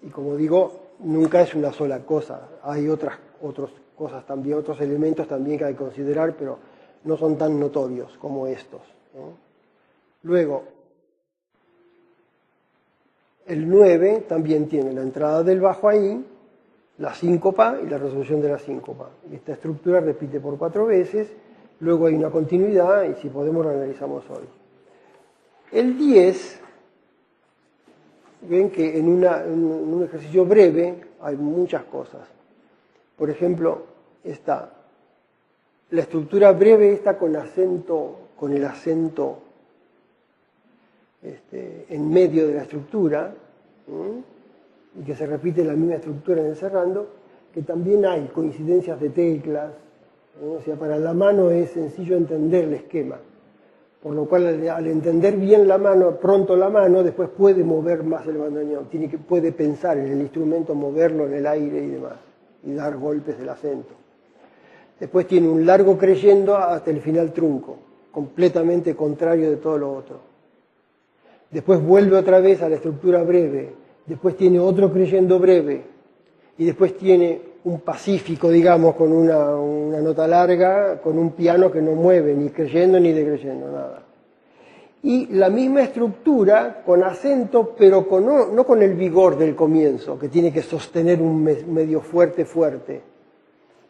Y como digo, nunca es una sola cosa. Hay otras cosas también, otros elementos también que hay que considerar, pero no son tan notorios como estos. Luego, el 9 también tiene la entrada del bajo ahí, la síncopa y la resolución de la síncopa. Esta estructura repite por 4 veces, luego hay una continuidad y si podemos lo analizamos hoy. El 10 ven que en un ejercicio breve hay muchas cosas. Por ejemplo, está la estructura breve está con el acento en medio de la estructura, y que se repite la misma estructura en el cerrando, que también hay coincidencias de teclas, o sea, para la mano es sencillo entender el esquema, por lo cual al entender bien la mano, pronto la mano, después puede mover más el bandoneón, puede pensar en el instrumento, moverlo en el aire y demás, y dar golpes del acento. Después tiene un largo creyendo hasta el final trunco, completamente contrario de todo lo otro. Después vuelve otra vez a la estructura breve, después tiene otro creyendo breve, y después tiene un pacífico, digamos, con una nota larga, con un piano que no mueve, ni creyendo ni decreyendo, nada. Y la misma estructura con acento, pero no con el vigor del comienzo, que tiene que sostener un medio fuerte.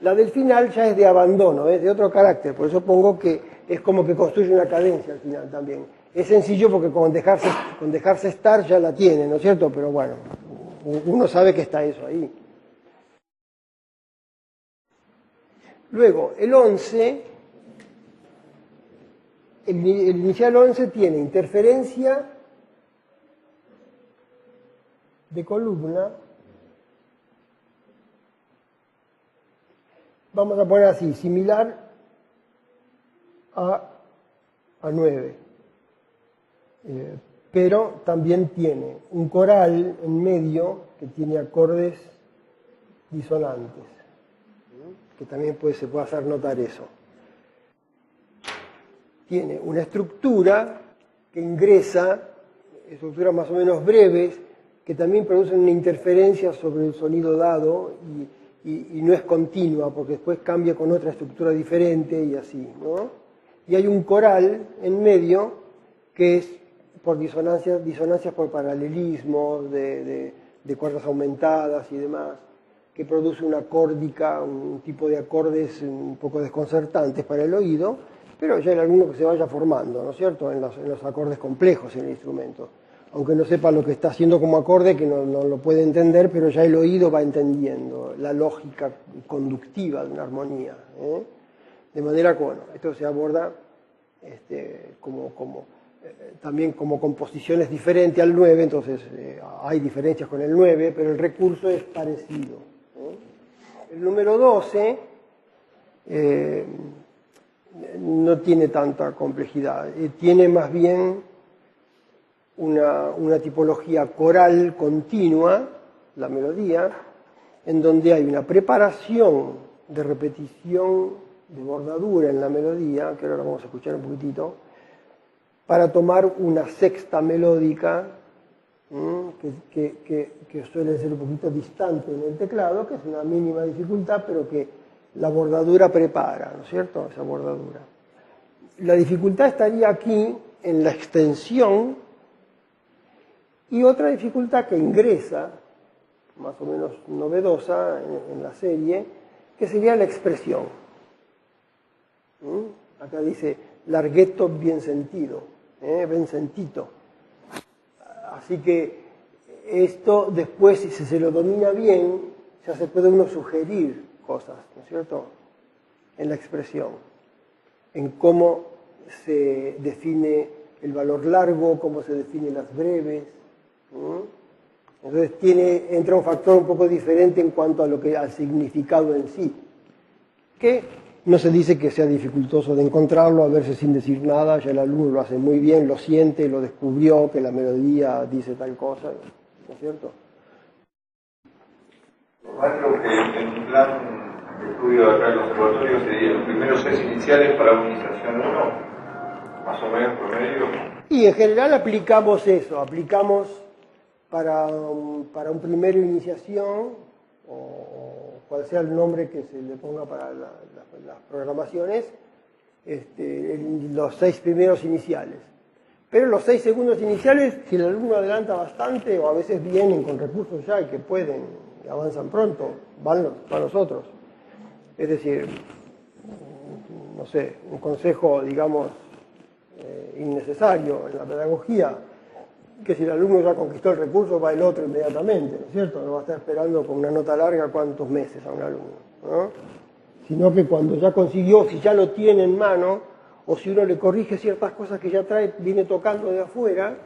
La del final ya es de abandono, es de otro carácter, por eso pongo que es como que construye una cadencia al final también. Es sencillo porque con dejarse estar ya la tiene, ¿no es cierto? Pero bueno, uno sabe que está eso ahí. Luego, el 11, el inicial 11 tiene interferencia de columna. Vamos a poner así, similar a 9. Pero también tiene un coral en medio que tiene acordes disonantes, que también se puede hacer notar eso. Tiene una estructura que ingresa, estructuras más o menos breves, que también producen una interferencia sobre el sonido dado y no es continua, porque después cambia con otra estructura diferente y así, ¿no? Y hay un coral en medio que es por disonancias por paralelismo de cuerdas aumentadas y demás, que produce una acórdica, un tipo de acordes un poco desconcertantes para el oído, pero ya hay alguno que se vaya formando, ¿no es cierto?, en los acordes complejos en el instrumento. Aunque no sepa lo que está haciendo como acorde, que no lo puede entender, pero ya el oído va entendiendo la lógica conductiva de una armonía, ¿eh? De manera que, bueno, esto se aborda también como composiciones diferentes al 9, entonces hay diferencias con el 9, pero el recurso es parecido, ¿eh? El número 12 no tiene tanta complejidad, tiene más bien una tipología coral continua, la melodía, en donde hay una preparación de repetición, de bordadura en la melodía, que ahora vamos a escuchar un poquitito, para tomar una sexta melódica que suele ser un poquito distante en el teclado, que es una mínima dificultad, pero que la bordadura prepara, ¿no es cierto?, esa bordadura. La dificultad estaría aquí en la extensión, y otra dificultad que ingresa, más o menos novedosa en la serie, que sería la expresión. Acá dice larghetto bien sentido, ben sentito. Así que esto después, si se lo domina bien, ya se puede uno sugerir cosas, ¿no es cierto?, en la expresión, en cómo se define el valor largo, cómo se definen las breves. Entonces entra un factor un poco diferente en cuanto al significado en sí, que no se dice que sea dificultoso de encontrarlo, a veces sin decir nada, ya el alumno lo hace muy bien, lo siente, lo descubrió, que la melodía dice tal cosa, ¿no es cierto? Creo que en un plan de estudio acá en el conservatorio serían los primeros 6 iniciales para una iniciación 1, más o menos promedio. Y en general aplicamos eso, aplicamos para un primero iniciación, o cual sea el nombre que se le ponga para las programaciones, los 6 primeros iniciales. Pero los 6 segundos iniciales, si el alumno adelanta bastante, o a veces vienen con recursos ya y que pueden, y avanzan pronto, van los otros. Es decir, no sé, un consejo, digamos, innecesario en la pedagogía. que si el alumno ya conquistó el recurso, va el otro inmediatamente, ¿no es cierto? No va a estar esperando con una nota larga cuántos meses a un alumno, ¿no? Sino que cuando ya consiguió, si ya lo tiene en mano, o si uno le corrige ciertas cosas que ya trae, viene tocando de afuera,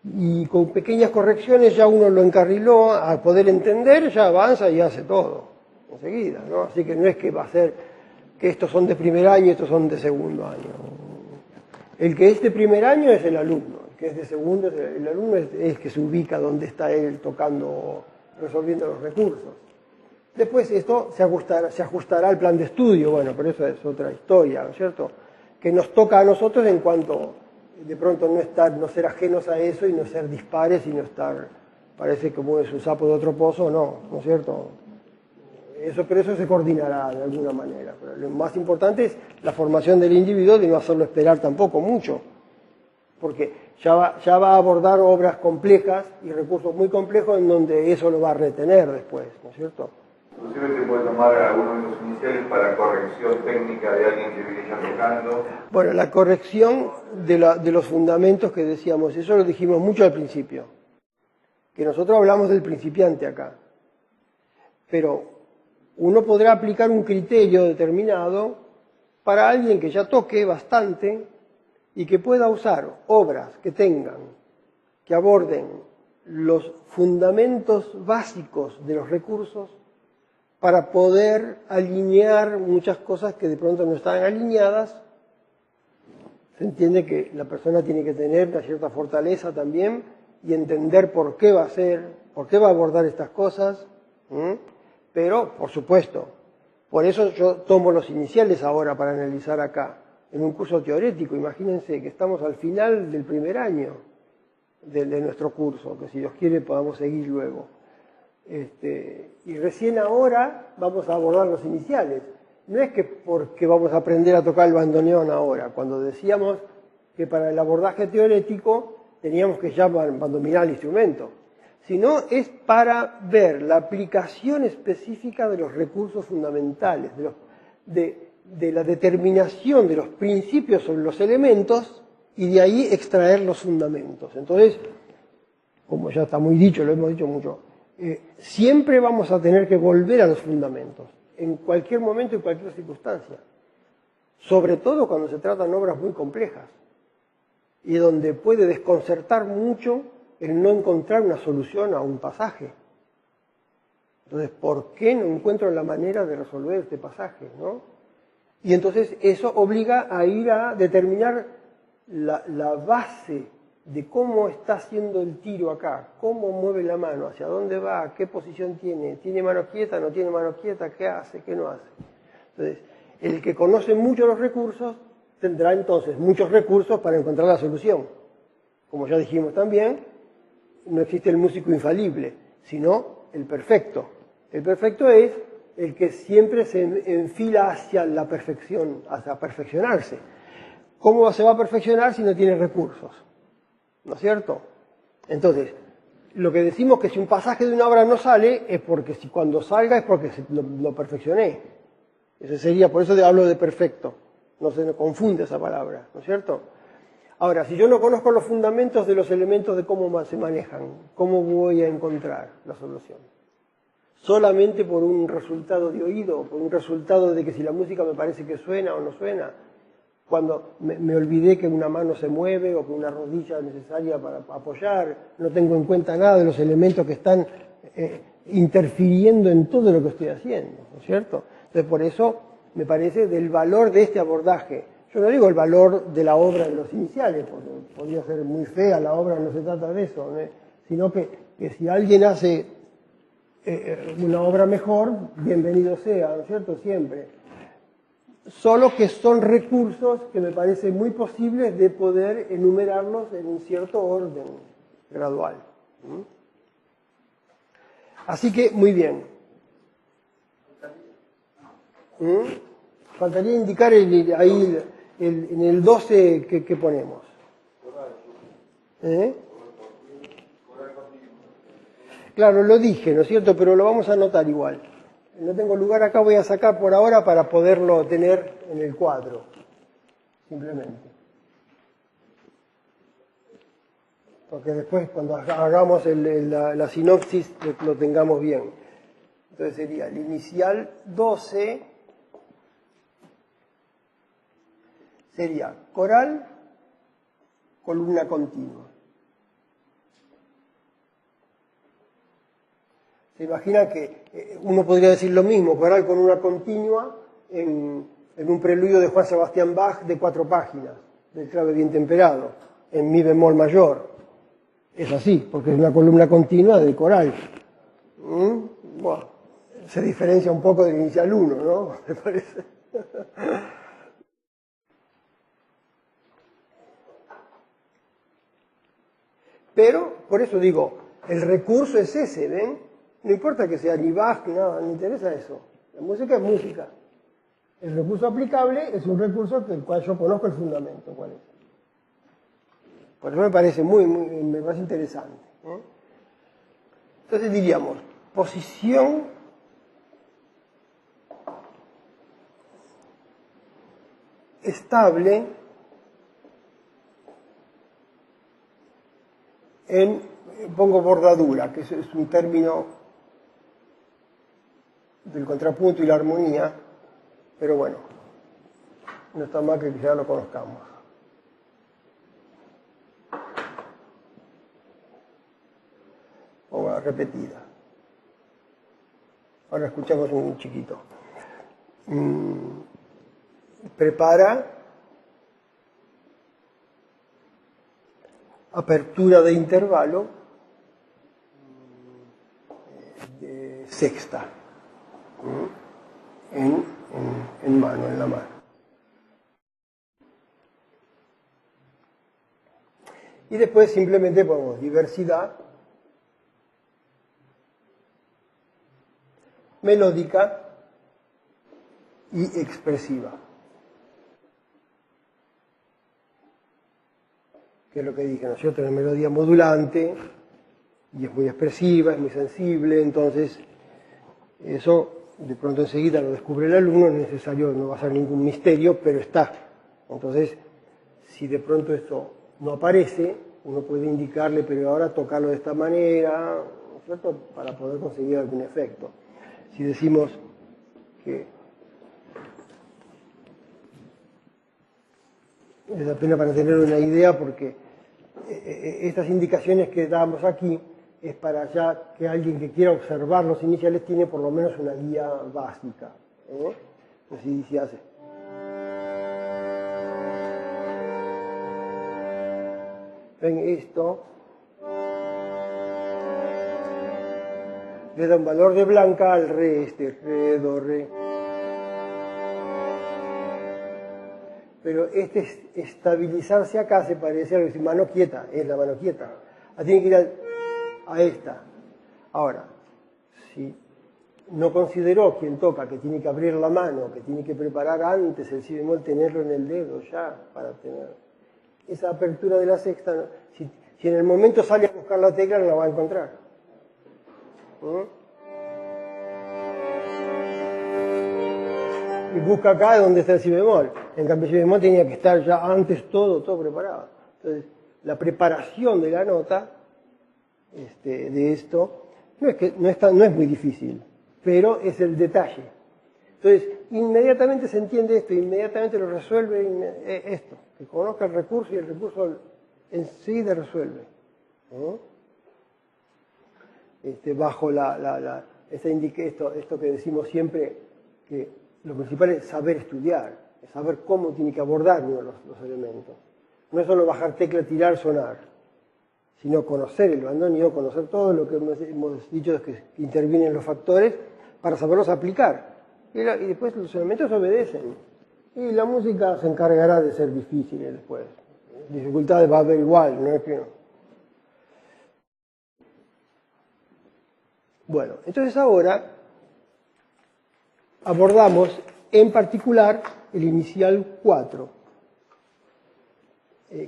y con pequeñas correcciones ya uno lo encarriló a poder entender, ya avanza y hace todo enseguida, ¿no? Así que no es que va a ser que estos son de primer año y estos son de segundo año. El que es de primer año es el alumno, el que es de segundo, el alumno es el que se ubica donde está él tocando, resolviendo los recursos. Después esto se ajustará al plan de estudio, bueno, pero eso es otra historia, ¿no es cierto? Que nos toca a nosotros en cuanto de pronto no ser ajenos a eso y no ser dispares y no estar, parece como es un sapo de otro pozo, ¿no es cierto? Pero eso se coordinará de alguna manera. Pero lo más importante es la formación del individuo, de no hacerlo esperar tampoco mucho, porque ya va a abordar obras complejas y recursos muy complejos en donde eso lo va a retener después, ¿no es cierto? Inclusive se puede tomar algunos de los iniciales para corrección técnica de alguien que viene ya tocando. Bueno, la corrección de los fundamentos que decíamos, eso lo dijimos mucho al principio, que nosotros hablamos del principiante acá, pero uno podrá aplicar un criterio determinado para alguien que ya toque bastante y que pueda usar obras que aborden los fundamentos básicos de los recursos para poder alinear muchas cosas que de pronto no están alineadas. Se entiende que la persona tiene que tener una cierta fortaleza también y entender por qué va a abordar estas cosas. Pero, por supuesto, por eso yo tomo los iniciales ahora para analizar acá, en un curso teórico. Imagínense que estamos al final del primer año de nuestro curso, que si Dios quiere podamos seguir luego. Y recién ahora vamos a abordar los iniciales. No es que porque vamos a aprender a tocar el bandoneón ahora, cuando decíamos que para el abordaje teórico teníamos que ya dominar el instrumento, sino es para ver la aplicación específica de los recursos fundamentales, de la determinación de los principios sobre los elementos y de ahí extraer los fundamentos. Entonces, como ya está muy dicho, lo hemos dicho mucho, siempre vamos a tener que volver a los fundamentos, en cualquier momento y cualquier circunstancia, sobre todo cuando se tratan obras muy complejas y donde puede desconcertar mucho el no encontrar una solución a un pasaje. Entonces, ¿por qué no encuentro la manera de resolver este pasaje, ¿no? Y entonces eso obliga a ir a determinar la base de cómo está haciendo el tiro acá, cómo mueve la mano, hacia dónde va, qué posición tiene mano quieta, no tiene mano quieta, qué hace, qué no hace. Entonces, el que conoce mucho los recursos tendrá entonces muchos recursos para encontrar la solución. Como ya dijimos también, no existe el músico infalible, sino el perfecto. El perfecto es el que siempre se enfila hacia la perfección, hacia perfeccionarse. ¿Cómo se va a perfeccionar si no tiene recursos? ¿No es cierto? Entonces, lo que decimos que si un pasaje de una obra no sale, es porque si cuando salga es porque lo perfeccioné. Ese sería, por eso hablo de perfecto. No se me confunde esa palabra, ¿no es cierto? Ahora, si yo no conozco los fundamentos de los elementos de cómo se manejan, ¿cómo voy a encontrar la solución? Solamente por un resultado de oído, por un resultado de que si la música me parece que suena o no suena, cuando me olvidé que una mano se mueve o que una rodilla es necesaria para apoyar, no tengo en cuenta nada de los elementos que están interfiriendo en todo lo que estoy haciendo, ¿no es cierto? Entonces, por eso me parece del valor de este abordaje. Yo no digo el valor de la obra de los iniciales, porque podría ser muy fea la obra, no se trata de eso, ¿no? Sino que si alguien hace una obra mejor, bienvenido sea, ¿no es cierto? Siempre. Solo que son recursos que me parece muy posibles de poder enumerarlos en un cierto orden gradual. Así que, muy bien. Faltaría indicar ahí en el 12 que ponemos. Claro, lo dije, ¿no es cierto? Pero lo vamos a anotar igual. No tengo lugar acá, voy a sacar por ahora para poderlo tener en el cuadro. Simplemente. porque después cuando hagamos la sinopsis lo tengamos bien. Entonces sería el inicial 12, sería coral, columna continua. Se imagina que uno podría decir lo mismo, coral con una continua en un preludio de Juan Sebastián Bach de 4 páginas, del clave bien temperado, en mi bemol mayor. Es así, porque es una columna continua del coral. Bueno, se diferencia un poco del inicial 1, ¿no? ¿Me parece? Pero, por eso digo, el recurso es ese, ¿ven? No importa que sea ni Bach, nada, no interesa eso. La música es música. El recurso aplicable es un recurso del cual yo conozco el fundamento. ¿Cuál es? Por eso me parece me parece interesante. Entonces diríamos, posición estable pongo bordadura, que es un término del contrapunto y la armonía, pero bueno, no está mal que ya lo conozcamos. Pongo repetida. Ahora escuchamos un chiquito. Prepara, apertura de intervalo, de sexta, en mano, en la mano. Y después simplemente ponemos diversidad, melódica y expresiva. Que es lo que dije, ¿no es cierto? Una melodía modulante y es muy expresiva, es muy sensible, entonces eso de pronto enseguida lo descubre el alumno, no es necesario, no va a ser ningún misterio, pero está. Entonces, si de pronto esto no aparece, uno puede indicarle, pero ahora tocarlo de esta manera, ¿no es cierto?, para poder conseguir algún efecto. Si decimos que es apenas para tener una idea, porque estas indicaciones que damos aquí es para ya que alguien que quiera observar los iniciales tiene por lo menos una guía básica. Así se hace. Ven esto. Le da un valor de blanca al re, re, do, re. Pero estabilizarse acá se parece a lo que dice mano quieta, es la mano quieta. Tiene que ir a esta. Ahora, si no consideró quien toca que tiene que abrir la mano, que tiene que preparar antes el si bemol, tenerlo en el dedo ya, para tener esa apertura de la sexta, si en el momento sale a buscar la tecla no la va a encontrar. Y busca acá donde está el si bemol. En cambio el si bemol tenía que estar ya antes todo preparado. Entonces, la preparación de la nota de esto no es muy difícil, pero es el detalle. Entonces, inmediatamente se entiende esto, inmediatamente lo resuelve esto, que conozca el recurso y el recurso enseguida resuelve. Bajo esto que decimos siempre, que lo principal es saber estudiar, es saber cómo tiene que abordar uno los elementos. No es solo bajar tecla, tirar, sonar, sino conocer el bandoneón, conocer todo lo que hemos dicho que intervienen los factores para saberlos aplicar. Y después los elementos obedecen. Y la música se encargará de ser difícil después. Dificultades va a haber igual, no es que no. Bueno, entonces ahora abordamos en particular el inicial 4,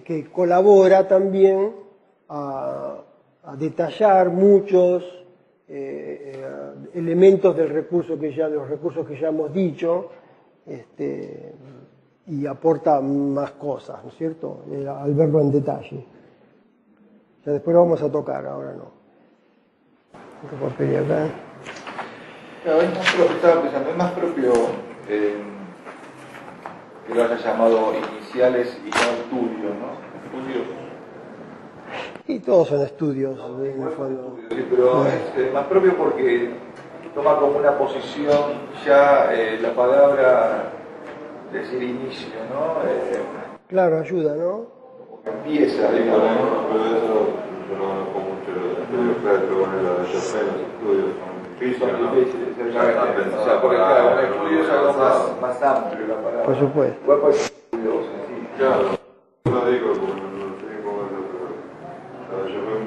que colabora también a detallar muchos elementos de los recursos que ya hemos dicho, y aporta más cosas, ¿no es cierto?, al verlo en detalle. Ya después lo vamos a tocar, ahora no. Otro papel acá. Claro, estaba pensando, es más propio que lo haya llamado iniciales y no estudios, ¿no? Estudios. Y todos son estudios, en el fondo. Sí, pero es más propio porque toma como una posición ya la palabra decir inicio, ¿no? Claro, ayuda, ¿no? Empieza, digamos. Pero eso yo no conozco mucho los estudios, pero bueno, los de Chopin, los estudios son difíciles, ¿no? Exactamente. O sea, porque claro, un estudio es algo más amplio la palabra. Por supuesto. Igual puede ser estudios, sí. Claro, yo lo digo porque no sé cómo es los de Chopin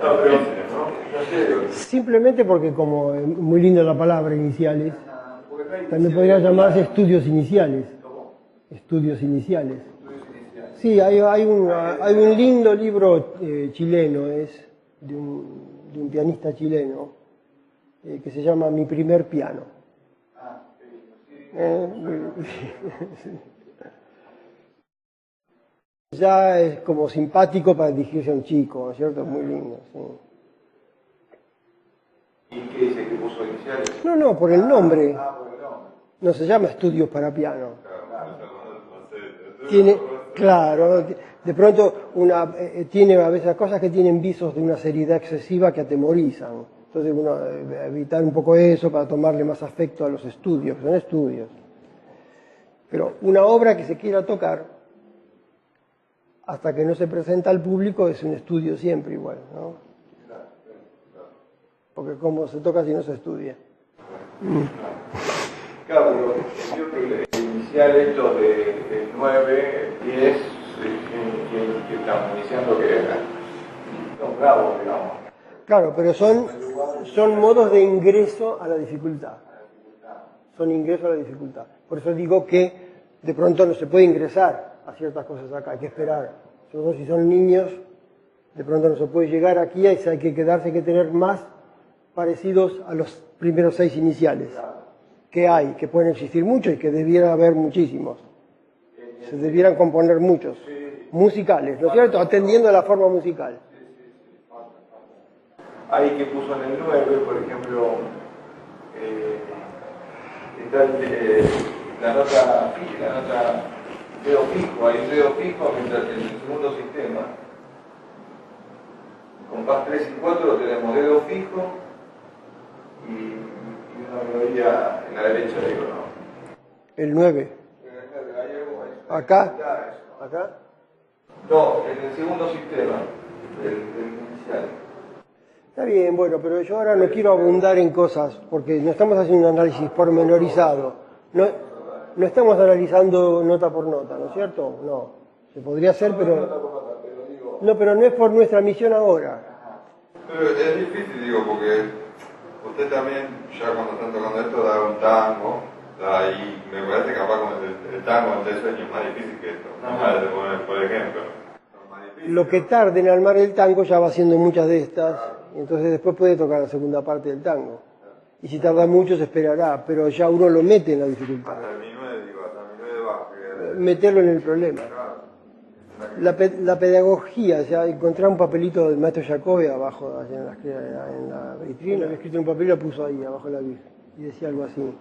son difíciles, ¿no? No sé. Simplemente porque como es muy linda la palabra iniciales, también podría llamarse estudios iniciales. Estudios iniciales. Sí, hay un lindo libro chileno, es de un pianista chileno, que se llama Mi primer piano. Ya es como simpático para dirigirse a un chico, ¿no es cierto? Es muy lindo, sí. ¿Y qué dice que puso iniciales? No, por el nombre. Por el nombre. No se llama Estudios para piano. Tiene, claro, de pronto tiene a veces cosas que tienen visos de una seriedad excesiva que atemorizan. Entonces uno evitar un poco eso para tomarle más afecto a los estudios, que son estudios. Pero una obra que se quiera tocar, hasta que no se presenta al público, es un estudio siempre igual, ¿no? Porque cómo se toca si no se estudia. Claro, pero yo creo que el inicial esto de 9, 10, que estamos iniciando que son bravos, digamos. Claro, pero son modos de ingreso a la dificultad. Son ingreso a la dificultad. Por eso digo que de pronto no se puede ingresar a ciertas cosas acá, hay que esperar. Sobre todo si son niños, de pronto no se puede llegar aquí, hay que quedarse, hay que tener más parecidos a los primeros 6 iniciales. Que hay, que pueden existir muchos y que debiera haber muchísimos. Se debieran componer muchos. Musicales, ¿no es cierto? Atendiendo a la forma musical. Hay que puso en el 9, por ejemplo, está la nota dedo fijo, hay un dedo fijo, mientras en el segundo sistema, compás 3 y 4 tenemos dedo fijo y una melodía en la derecha, digo, ¿no? El 9. Acá. ¿Acá? No, en el segundo sistema, el inicial. Está bien, bueno, pero yo ahora no quiero abundar en cosas, porque no estamos haciendo un análisis pormenorizado. No estamos analizando nota por nota, ¿no es cierto? No. Se podría hacer, pero... No, pero no es por nuestra misión ahora. Pero es difícil, digo, porque usted también, ya cuando están tocando esto, da un tango, y me parece que capaz con el tango en 3 sueños es más difícil que esto. Por ejemplo. Lo que tarde en armar el tango ya va haciendo muchas de estas, y entonces después puede tocar la segunda parte del tango. Y si tarda mucho se esperará, pero ya uno lo mete en la dificultad. Hasta el minuto, digo, hasta el minuto va. Meterlo en el problema. La pedagogía, o sea, encontrar un papelito del maestro Jacobi abajo, en la vitrina, había escrito un papel y lo puso ahí, abajo de la Virgen, y decía algo así.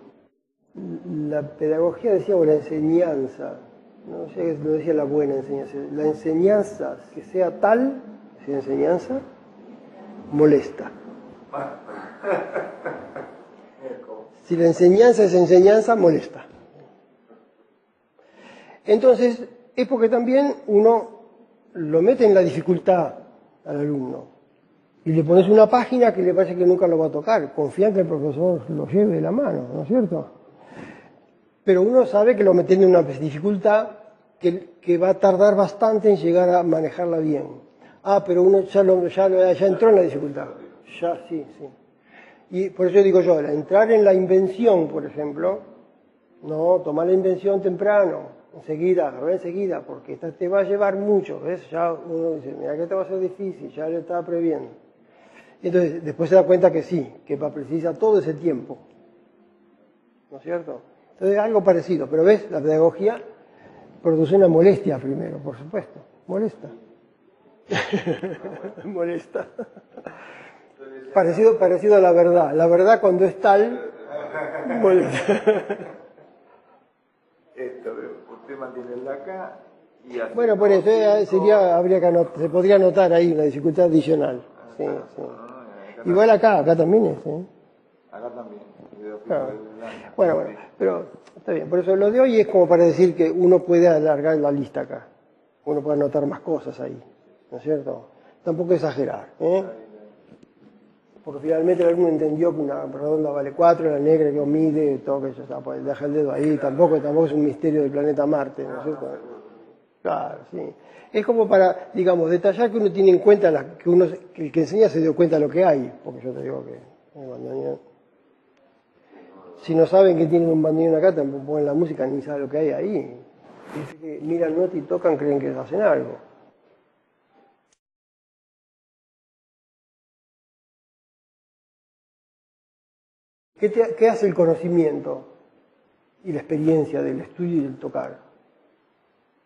La pedagogía decía, o la enseñanza, no sé, no decía la buena enseñanza, la enseñanza que sea tal, si enseñanza, molesta. Si la enseñanza es enseñanza, molesta. Entonces, es porque también uno lo mete en la dificultad al alumno. Y le pones una página que le parece que nunca lo va a tocar. Confía en que el profesor lo lleve de la mano, ¿no es cierto? Pero uno sabe que lo mete en una dificultad que va a tardar bastante en llegar a manejarla bien. Ah, pero uno ya entró en la dificultad. Ya, sí. Y por eso digo yo, entrar en la invención, por ejemplo, no, tomar la invención temprano, agarrar enseguida, porque esta te va a llevar mucho, ¿ves? Ya uno dice, mira que te va a ser difícil, ya le estaba previendo. Entonces, después se da cuenta que sí, que precisa todo ese tiempo. ¿No es cierto? Entonces, algo parecido, pero ¿ves? La pedagogía produce una molestia primero, por supuesto, molesta. Molesta. Parecido a la verdad. La verdad cuando es tal, molesta. Esto, usted mantiene el de acá y hace... Bueno, por eso se podría notar ahí una dificultad adicional. Sí, sí. Igual acá también es. Acá también. Claro. Bueno, pero está bien. Por eso lo de hoy es como para decir que uno puede alargar la lista acá. Uno puede anotar más cosas ahí, ¿no es cierto? Tampoco exagerar, porque finalmente el alumno entendió que una redonda vale 4, la negra que mide, todo que eso está, pues deja el dedo ahí, tampoco es un misterio del planeta Marte, ¿no es cierto? Claro, sí. Es como para, digamos, detallar que uno tiene en cuenta, que el que enseña se dio cuenta de lo que hay, porque yo te digo que el bandoneón, si no saben que tienen un bandoneón acá, tampoco ponen la música ni saben lo que hay ahí. Dice que miran nota y tocan, creen que hacen algo. ¿Qué hace el conocimiento y la experiencia del estudio y del tocar?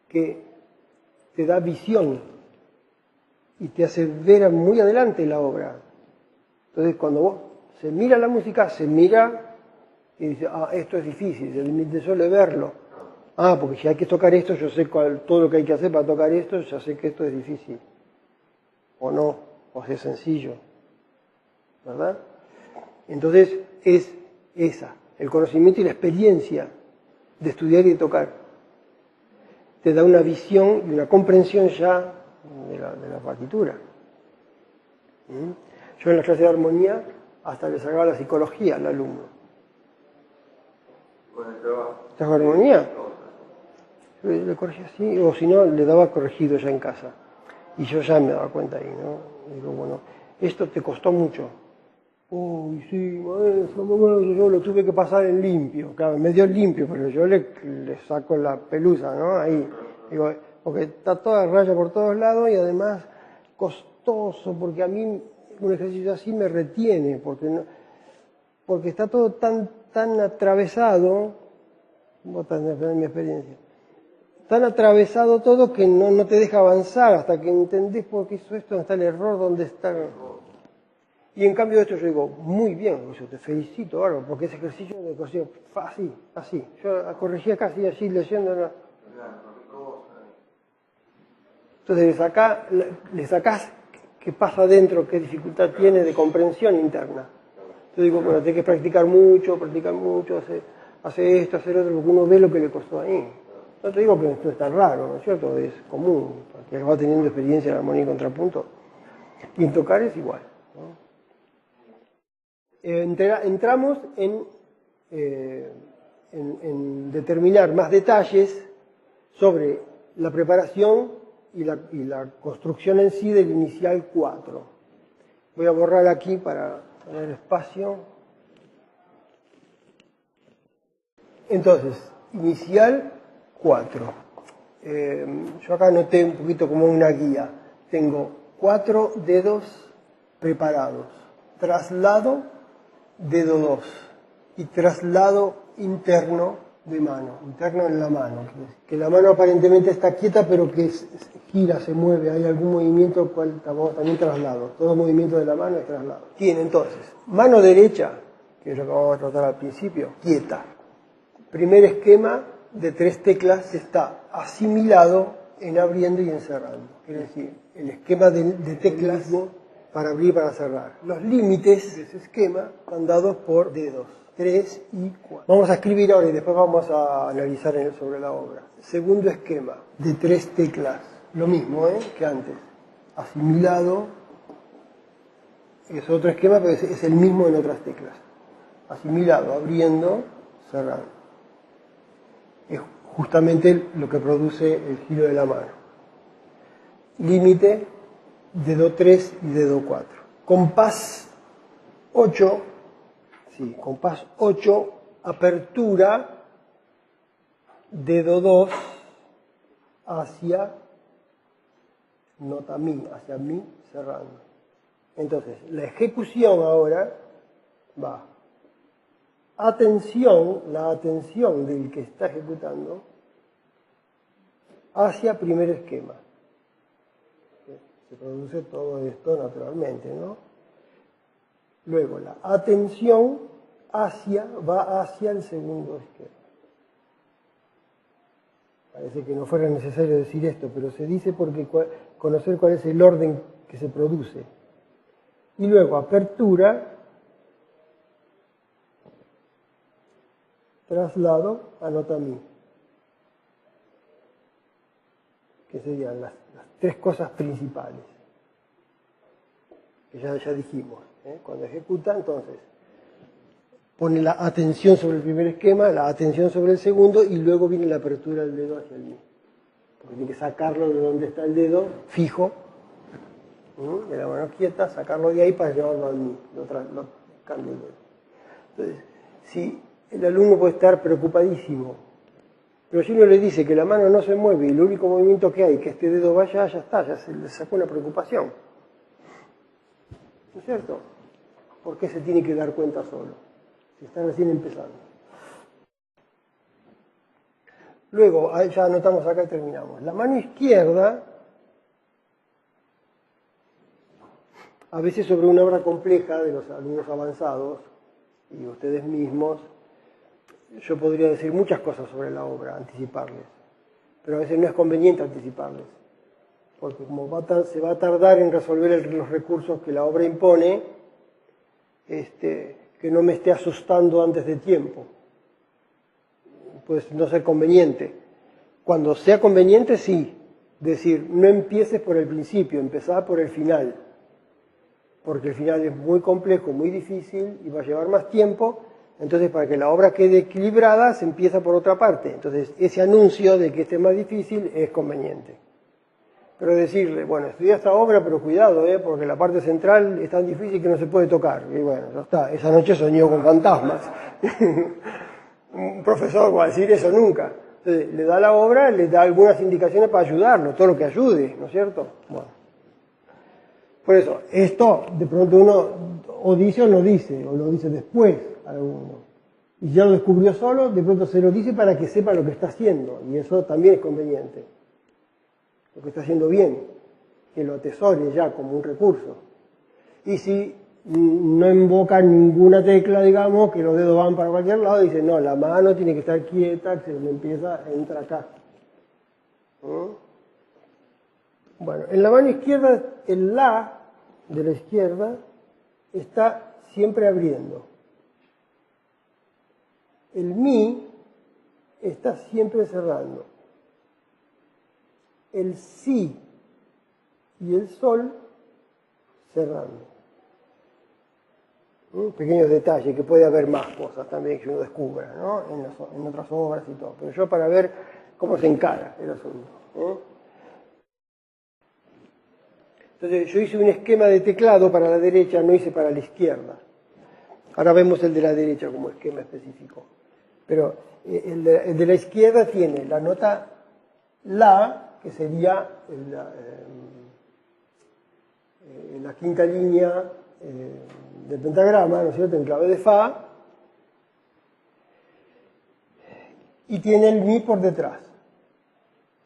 Que te da visión y te hace ver muy adelante la obra. Entonces, cuando se mira la música, se mira y dice, esto es difícil, el límite solo es verlo. Porque si hay que tocar esto, yo sé todo lo que hay que hacer para tocar esto, ya sé que esto es difícil. O no, o es sencillo. ¿Verdad? Entonces, es el conocimiento y la experiencia de estudiar y de tocar. Te da una visión y una comprensión ya de la partitura. Yo en la clase de armonía hasta le sacaba la psicología al alumno. Con el trabajo. ¿Trabajo de armonía? Le corregía así, o si no, le daba corregido ya en casa. Y yo ya me daba cuenta ahí, ¿no? Digo, bueno, esto te costó mucho. Uy, sí, maestro, yo lo tuve que pasar en limpio. Claro, me dio limpio, pero yo le saco la pelusa, ¿no? Ahí. Digo, porque está toda raya por todos lados y además costoso, porque a mí un ejercicio así me retiene, porque está todo tan atravesado, vos tenés mi experiencia, tan atravesado todo que no te deja avanzar hasta que entendés por qué hizo esto, dónde está el error, dónde está... Y en cambio de esto yo digo, muy bien, yo te felicito, Álvaro, porque ese ejercicio lo corrigió así. Yo corregía casi así leyendo. Entonces le sacás qué pasa adentro, qué dificultad tiene de comprensión interna. Entonces digo, bueno, tenés que practicar mucho, hace esto, hacer otro, porque uno ve lo que le costó ahí. No te digo que esto es tan raro, ¿no es cierto? Es común, porque va teniendo experiencia en armonía y contrapunto. Y en tocar es igual, ¿no? Entramos en determinar más detalles sobre la preparación y la construcción en sí del inicial 4. Voy a borrar aquí para tener espacio. Entonces, inicial 4. Yo acá anoté un poquito como una guía. Tengo 4 dedos preparados. Traslado, dedo 2. Y traslado interno de mano. Interno en la mano. Que la mano aparentemente está quieta, pero que gira, se mueve. Hay algún movimiento, cual también traslado. Todo movimiento de la mano es traslado. Tiene entonces mano derecha, que es lo que vamos a tratar al principio, quieta. Primer esquema de 3 teclas está asimilado en abriendo y en cerrando. Es decir, el esquema de teclas para abrir y para cerrar. Los límites de ese esquema están dados por dedos, 3 y 4. Vamos a escribir ahora y después vamos a analizar sobre la obra. Segundo esquema de 3 teclas. Lo mismo que antes. Asimilado. Es otro esquema, pero es el mismo en otras teclas. Asimilado, abriendo, cerrando. Es justamente lo que produce el giro de la mano. Límite, dedo 3 y dedo 4. Compás 8, compás 8, apertura, dedo 2 hacia nota mi, hacia mi, cerrando. Entonces, la ejecución ahora va. La atención del que está ejecutando hacia primer esquema. Se produce todo esto naturalmente, ¿no? Luego, la atención va hacia el segundo izquierdo. Parece que no fuera necesario decir esto, pero se dice porque conocer cuál es el orden que se produce. Y luego, apertura, traslado, anota mí. Que serían las tres cosas principales. Que ya dijimos. Cuando ejecuta, entonces, pone la atención sobre el primer esquema, la atención sobre el segundo, y luego viene la apertura del dedo hacia el mí. Porque tiene que sacarlo de donde está el dedo, fijo, de la mano quieta, sacarlo de ahí para llevarlo al mí. Lo cambio el dedo. Entonces, si el alumno puede estar preocupadísimo, pero si uno le dice que la mano no se mueve y el único movimiento que hay, que este dedo vaya, ya está, ya se le sacó una preocupación. ¿No es cierto? ¿Por qué se tiene que dar cuenta solo? Si está recién empezando. Luego, ya anotamos acá y terminamos. La mano izquierda, a veces sobre una obra compleja de los alumnos avanzados, y ustedes mismos, yo podría decir muchas cosas sobre la obra, anticiparles. Pero a veces no es conveniente anticiparles. Porque como se va a tardar en resolver los recursos que la obra impone, que no me esté asustando antes de tiempo. Pues no ser conveniente. Cuando sea conveniente, sí. Decir, no empieces por el principio, empezá por el final. Porque el final es muy complejo, muy difícil y va a llevar más tiempo. Entonces, para que la obra quede equilibrada, se empieza por otra parte. Entonces, ese anuncio de que este es más difícil es conveniente. Pero decirle, bueno, estudia esta obra, pero cuidado, porque la parte central es tan difícil que no se puede tocar. Y bueno, ya está. Esa noche soñó con fantasmas. Un profesor va a decir eso nunca. Entonces, le da la obra, le da algunas indicaciones para ayudarlo, todo lo que ayude, ¿no es cierto? Bueno. Por eso, esto de pronto uno o dice o no dice, o lo dice después a uno. Y ya lo descubrió solo, de pronto se lo dice para que sepa lo que está haciendo. Y eso también es conveniente. Lo que está haciendo bien, que lo atesore ya como un recurso. Y si no invoca ninguna tecla, digamos, que los dedos van para cualquier lado, dice, no, la mano tiene que estar quieta, que se me entra acá. Bueno, en la mano izquierda, el la de la izquierda está siempre abriendo. El mi está siempre cerrando. El si y el sol cerrando. Un pequeño detalle, que puede haber más cosas también que uno descubra, ¿no? En otras obras y todo. Pero yo para ver cómo se encara el asunto. Entonces yo hice un esquema de teclado para la derecha, no hice para la izquierda. Ahora vemos el de la derecha como esquema específico. Pero el de la izquierda tiene la nota la, que sería la quinta línea del pentagrama, ¿no es cierto?, en clave de fa, y tiene el mi por detrás,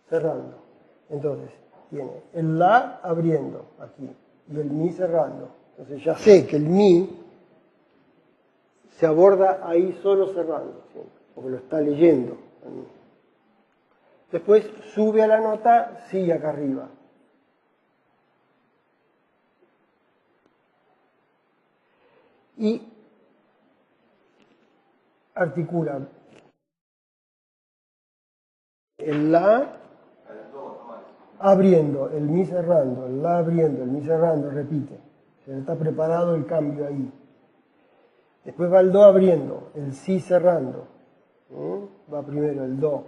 cerrando. Entonces, tiene el la abriendo aquí y el mi cerrando. Entonces ya sé que el mi se aborda ahí solo cerrando, ¿sí?, porque lo está leyendo. Después sube a la nota si acá arriba. Y articula el la abriendo, el mi cerrando, el la abriendo, el mi cerrando, repite. Se está preparado el cambio ahí. Después va el do abriendo, el si cerrando. Va primero el do.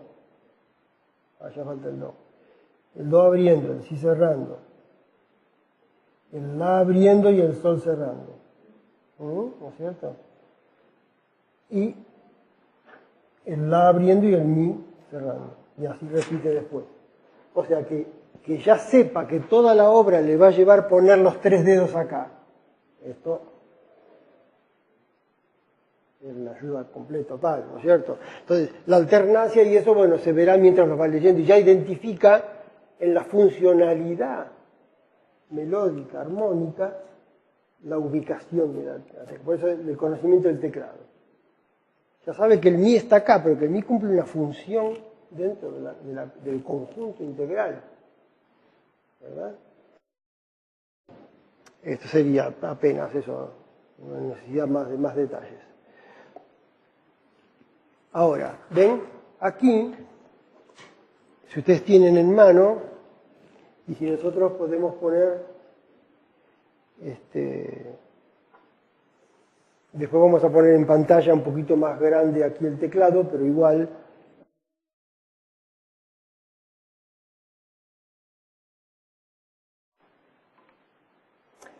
Allá falta el do. El do abriendo, el si cerrando. El la abriendo y el sol cerrando. ¿No es cierto? Y el la abriendo y el mi cerrando. Y así repite después. O sea que ya sepa que toda la obra le va a llevar poner los tres dedos acá. Esto es la ayuda completa, total, ¿no es cierto? Entonces, la alternancia y eso, bueno, se verá mientras lo va leyendo y ya identifica en la funcionalidad melódica, armónica, la ubicación de la tecla. Por eso el conocimiento del teclado. Ya sabe que el mi está acá, pero que el mi cumple una función dentro del conjunto integral. ¿Verdad? Esto sería apenas eso, una necesidad de más detalles. Ahora, ¿ven? Aquí, si ustedes tienen en mano, y si nosotros podemos poner, después vamos a poner en pantalla un poquito más grande aquí el teclado, pero igual,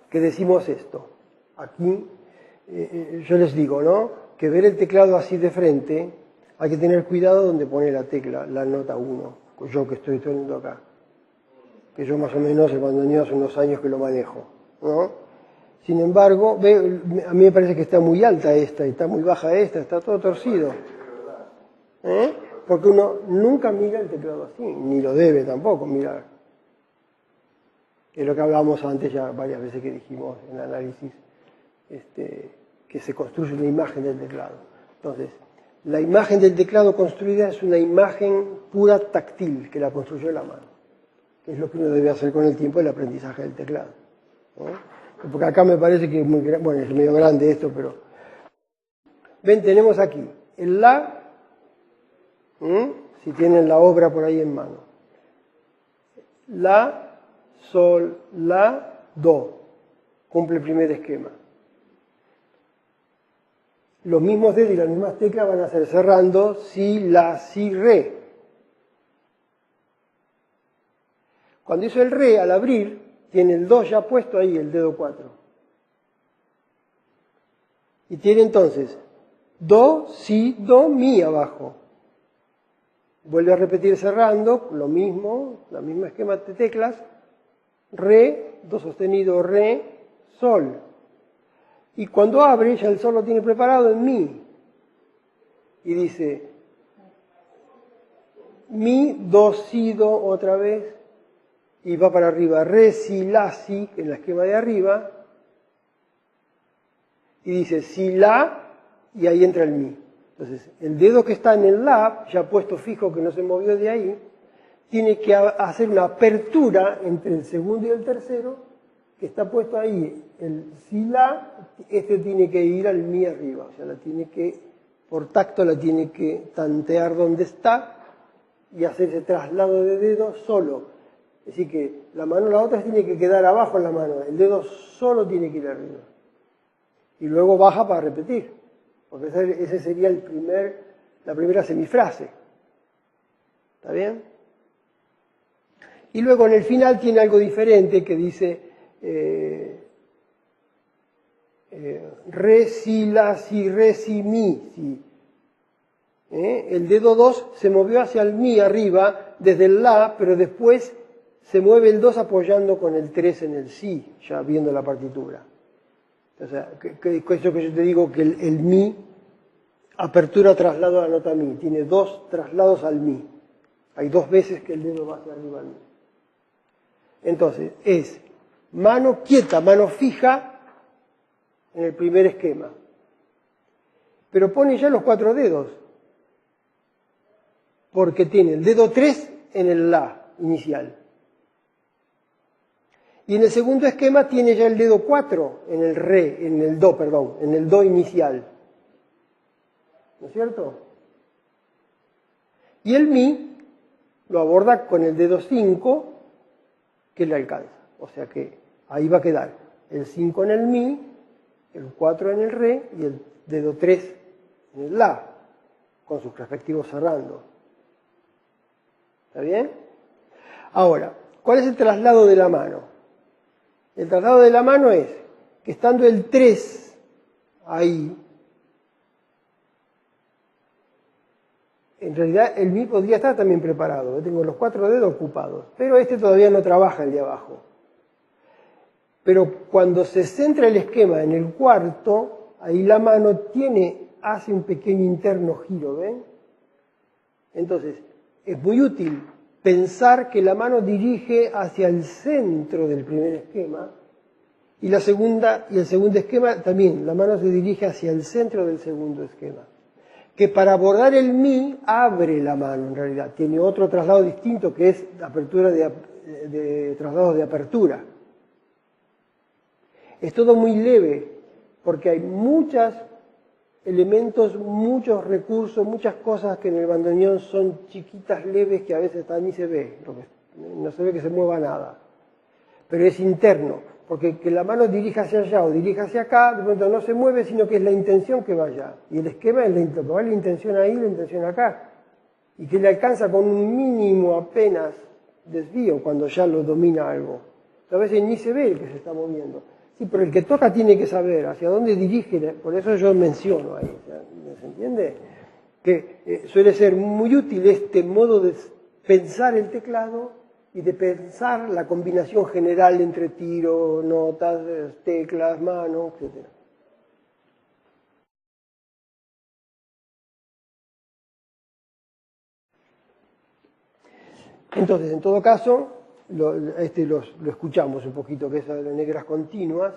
que decimos esto. Aquí, yo les digo, ¿no? Que ver el teclado así de frente, hay que tener cuidado donde pone la tecla, la nota 1, yo que estoy teniendo acá. Que yo más o menos el bandoneón hace unos años que lo manejo, ¿no? Sin embargo, a mí me parece que está muy alta esta, y está muy baja esta, está todo torcido. Porque uno nunca mira el teclado así, ni lo debe tampoco mirar. Es lo que hablábamos antes ya varias veces que dijimos en el análisis, que se construye una imagen del teclado. Entonces, la imagen del teclado construida es una imagen pura táctil, que la construyó la mano. Que es lo que uno debe hacer con el tiempo del aprendizaje del teclado. Porque acá me parece que es muy grande, bueno, es medio grande esto, pero... Ven, tenemos aquí el La, si tienen la obra por ahí en mano. La, Sol, La, Do. Cumple el primer esquema. Los mismos dedos y las mismas teclas van a ser cerrando Si, La, Si, Re. Cuando hizo el Re, al abrir, tiene el Do ya puesto ahí, el dedo 4. Y tiene entonces Do, Si, Do, Mi abajo. Vuelve a repetir cerrando, lo mismo, la misma esquema de teclas. Re, Do sostenido, Re, Sol. Y cuando abre, ya el Sol lo tiene preparado en Mi. Y dice Mi, Do, Si, Do otra vez. Y va para arriba, Re, Si, La, Si, en la esquema de arriba. Y dice Si, La, y ahí entra el Mi. Entonces, el dedo que está en el La, ya puesto fijo que no se movió de ahí, tiene que hacer una apertura entre el segundo y el tercero, que está puesto ahí. El Si, La, tiene que ir al Mi arriba. O sea, la tiene que, por tacto, la tiene que tantear donde está y hacer ese traslado de dedo solo. Es decir, que la otra tiene que quedar abajo en la mano, el dedo solo tiene que ir arriba. Y luego baja para repetir, porque ese sería la primera semifrase. ¿Está bien? Y luego en el final tiene algo diferente que dice Re, Si, La, Si, Re, Si, Mi. Si. El dedo 2 se movió hacia el Mi arriba desde el La, pero después se mueve el 2 apoyando con el 3 en el Si, ya viendo la partitura. O sea, eso que yo te digo que el Mi, apertura, traslado a la nota Mi, tiene 2 traslados al Mi. Hay 2 veces que el dedo va hacia arriba al Mi. Entonces, es mano quieta, mano fija en el primer esquema. Pero pone ya los 4 dedos, porque tiene el dedo 3 en el La inicial. Y en el segundo esquema tiene ya el dedo 4 en el Re, en el Do, perdón, en el Do inicial. ¿No es cierto? Y el Mi lo aborda con el dedo 5 que le alcanza. O sea que ahí va a quedar el 5 en el Mi, el 4 en el Re y el dedo 3 en el La, con sus respectivos cerrando. ¿Está bien? Ahora, ¿cuál es el traslado de la mano? El traslado de la mano es que estando el 3 ahí, en realidad el Mi podría estar también preparado. Yo tengo los 4 dedos ocupados, pero este todavía no trabaja el de abajo. Pero cuando se centra el esquema en el cuarto, ahí la mano hace un pequeño interno giro, ¿ven? Entonces, es muy útil pensar que la mano dirige hacia el centro del primer esquema, y el segundo esquema también, la mano se dirige hacia el centro del segundo esquema. Que para abordar el mi abre la mano en realidad, tiene otro traslado distinto que es apertura de traslados de apertura. Es todo muy leve, porque hay muchos elementos, muchos recursos, muchas cosas que en el bandoneón son chiquitas, leves, que a veces hasta ni se ve, no se ve que se mueva nada. Pero es interno, porque que la mano dirija hacia allá o dirija hacia acá, de pronto no se mueve, sino que es la intención que vaya. Y el esquema es la intención ahí, la intención acá. Y que le alcanza con un mínimo apenas desvío cuando ya lo domina algo. A veces ni se ve el que se está moviendo. Sí, pero el que toca tiene que saber hacia dónde dirige, por eso yo menciono ahí, ¿se entiende? Que suele ser muy útil este modo de pensar el teclado y de pensar la combinación general entre tiro, notas, teclas, mano, etc. Entonces, en todo caso, lo escuchamos un poquito, que es de negras continuas.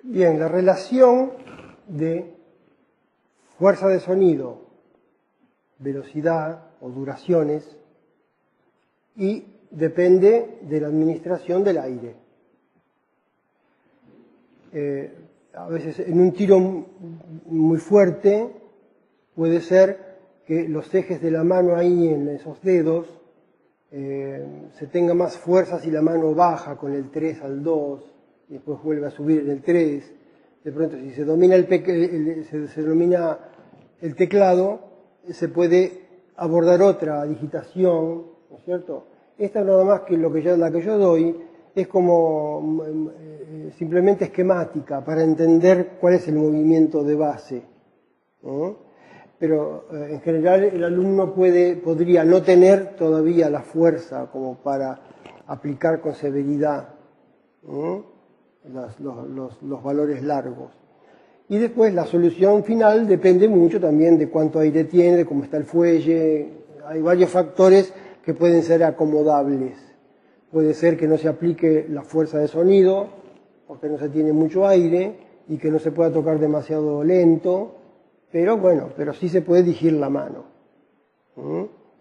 Bien, la relación de fuerza de sonido, velocidad o duraciones, y depende de la administración del aire. A veces en un tiro muy fuerte puede ser que los ejes de la mano ahí en esos dedos se tenga más fuerza si la mano baja con el 3 al 2 y después vuelve a subir en el 3. De pronto, si se domina se domina el teclado, se puede abordar otra digitación, ¿no es cierto? Esta nada más que la que yo doy es como simplemente esquemática para entender cuál es el movimiento de base, ¿no? Pero en general el alumno podría no tener todavía la fuerza como para aplicar con severidad, ¿no? los valores largos. Y después la solución final depende mucho también de cuánto aire tiene, de cómo está el fuelle. Hay varios factores que pueden ser acomodables. Puede ser que no se aplique la fuerza de sonido, porque no se tiene mucho aire, y que no se pueda tocar demasiado lento, pero bueno, pero sí se puede dirigir la mano.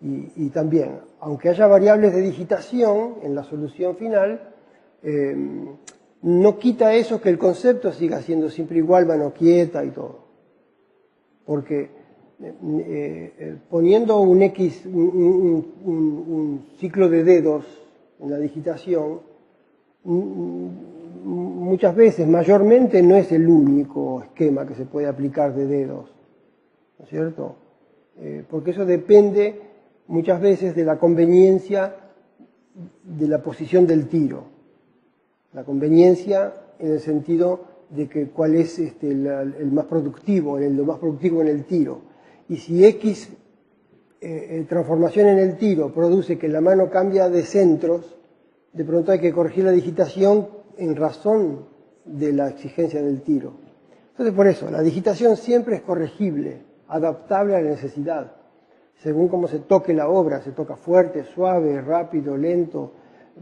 Y también, aunque haya variables de digitación en la solución final, no quita eso que el concepto siga siendo siempre igual, mano quieta y todo. Porque poniendo un ciclo de dedos en la digitación, muchas veces, mayormente, no es el único esquema que se puede aplicar de dedos, ¿no es cierto? porque eso depende muchas veces de la conveniencia de la posición del tiro. La conveniencia en el sentido de que cuál es el más productivo, lo más productivo en el tiro. Y si X transformación en el tiro produce que la mano cambia de centros, de pronto hay que corregir la digitación en razón de la exigencia del tiro. Entonces, por eso, la digitación siempre es corregible, adaptable a la necesidad, según cómo se toque la obra, se toca fuerte, suave, rápido, lento,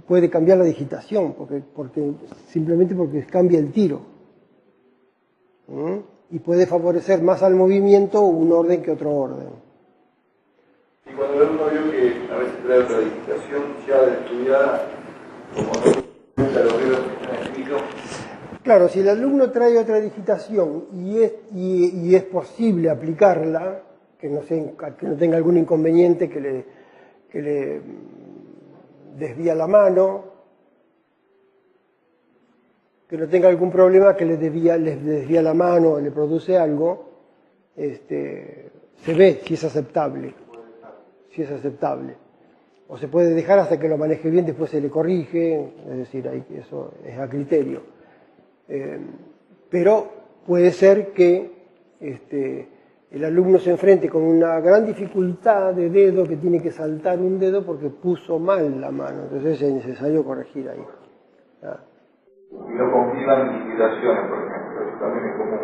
puede cambiar la digitación, simplemente porque cambia el tiro. Y puede favorecer más al movimiento un orden que otro orden. Y cuando el alumno vio que a veces trae otra digitación ya estudiada, como no gusta los dedos que están escritos. Claro, si el alumno trae otra digitación y es posible aplicarla, que no tenga algún inconveniente que le desvía la mano, que no tenga algún problema que les desvía la mano o le produce algo, se ve si es aceptable. O se puede dejar hasta que lo maneje bien, después se le corrige, es decir, eso es a criterio. Pero puede ser que el alumno se enfrente con una gran dificultad de dedo, que tiene que saltar un dedo porque puso mal la mano, entonces es necesario corregir ahí. Y no confían en digitaciones, por ejemplo, eso también es común.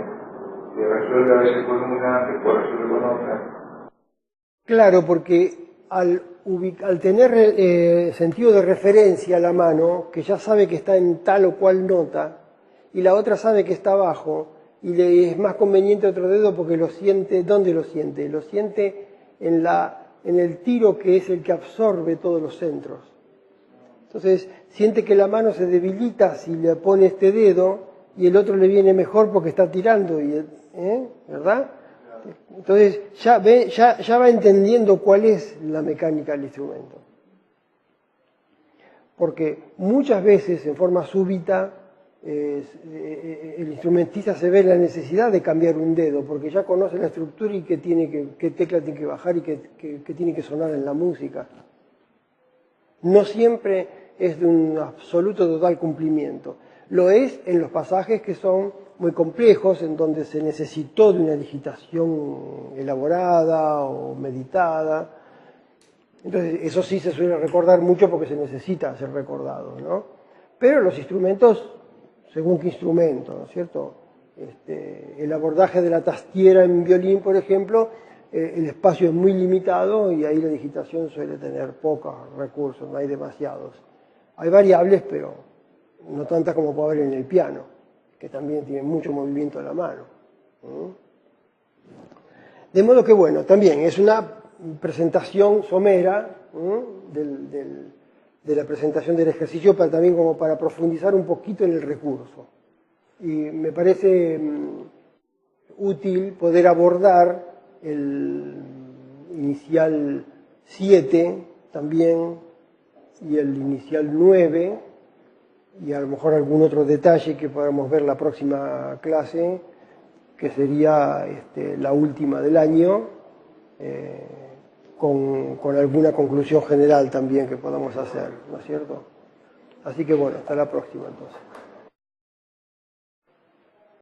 Se resuelve a veces con una, después resuelve con otra. Claro, porque al tener sentido de referencia a la mano, que ya sabe que está en tal o cual nota, y la otra sabe que está abajo, y le es más conveniente otro dedo porque lo siente. ¿Dónde lo siente? Lo siente en el tiro, que es el que absorbe todos los centros. Entonces siente que la mano se debilita si le pone este dedo, y el otro le viene mejor porque está tirando, ¿verdad? Entonces ya va entendiendo cuál es la mecánica del instrumento. Porque muchas veces, en forma súbita, el instrumentista se ve la necesidad de cambiar un dedo, porque ya conoce la estructura y qué tecla tiene que bajar y qué tiene que sonar en la música. No siempre es de un absoluto total cumplimiento. Lo es en los pasajes que son muy complejos, en donde se necesitó de una digitación elaborada o meditada. Entonces, eso sí se suele recordar mucho porque se necesita ser recordado, ¿no? Pero los instrumentos, según qué instrumento, ¿no es cierto? El abordaje de la tastiera en violín, por ejemplo, el espacio es muy limitado y ahí la digitación suele tener pocos recursos, no hay demasiados. Hay variables, pero no tantas como puede haber en el piano, que también tiene mucho movimiento de la mano. De modo que, bueno, también es una presentación somera de la presentación del ejercicio, pero también como para profundizar un poquito en el recurso. Y me parece útil poder abordar el inicial 7 también, y el inicial 9, y a lo mejor algún otro detalle que podamos ver la próxima clase, que sería la última del año, con alguna conclusión general también que podamos hacer, ¿no es cierto? Así que bueno, hasta la próxima entonces.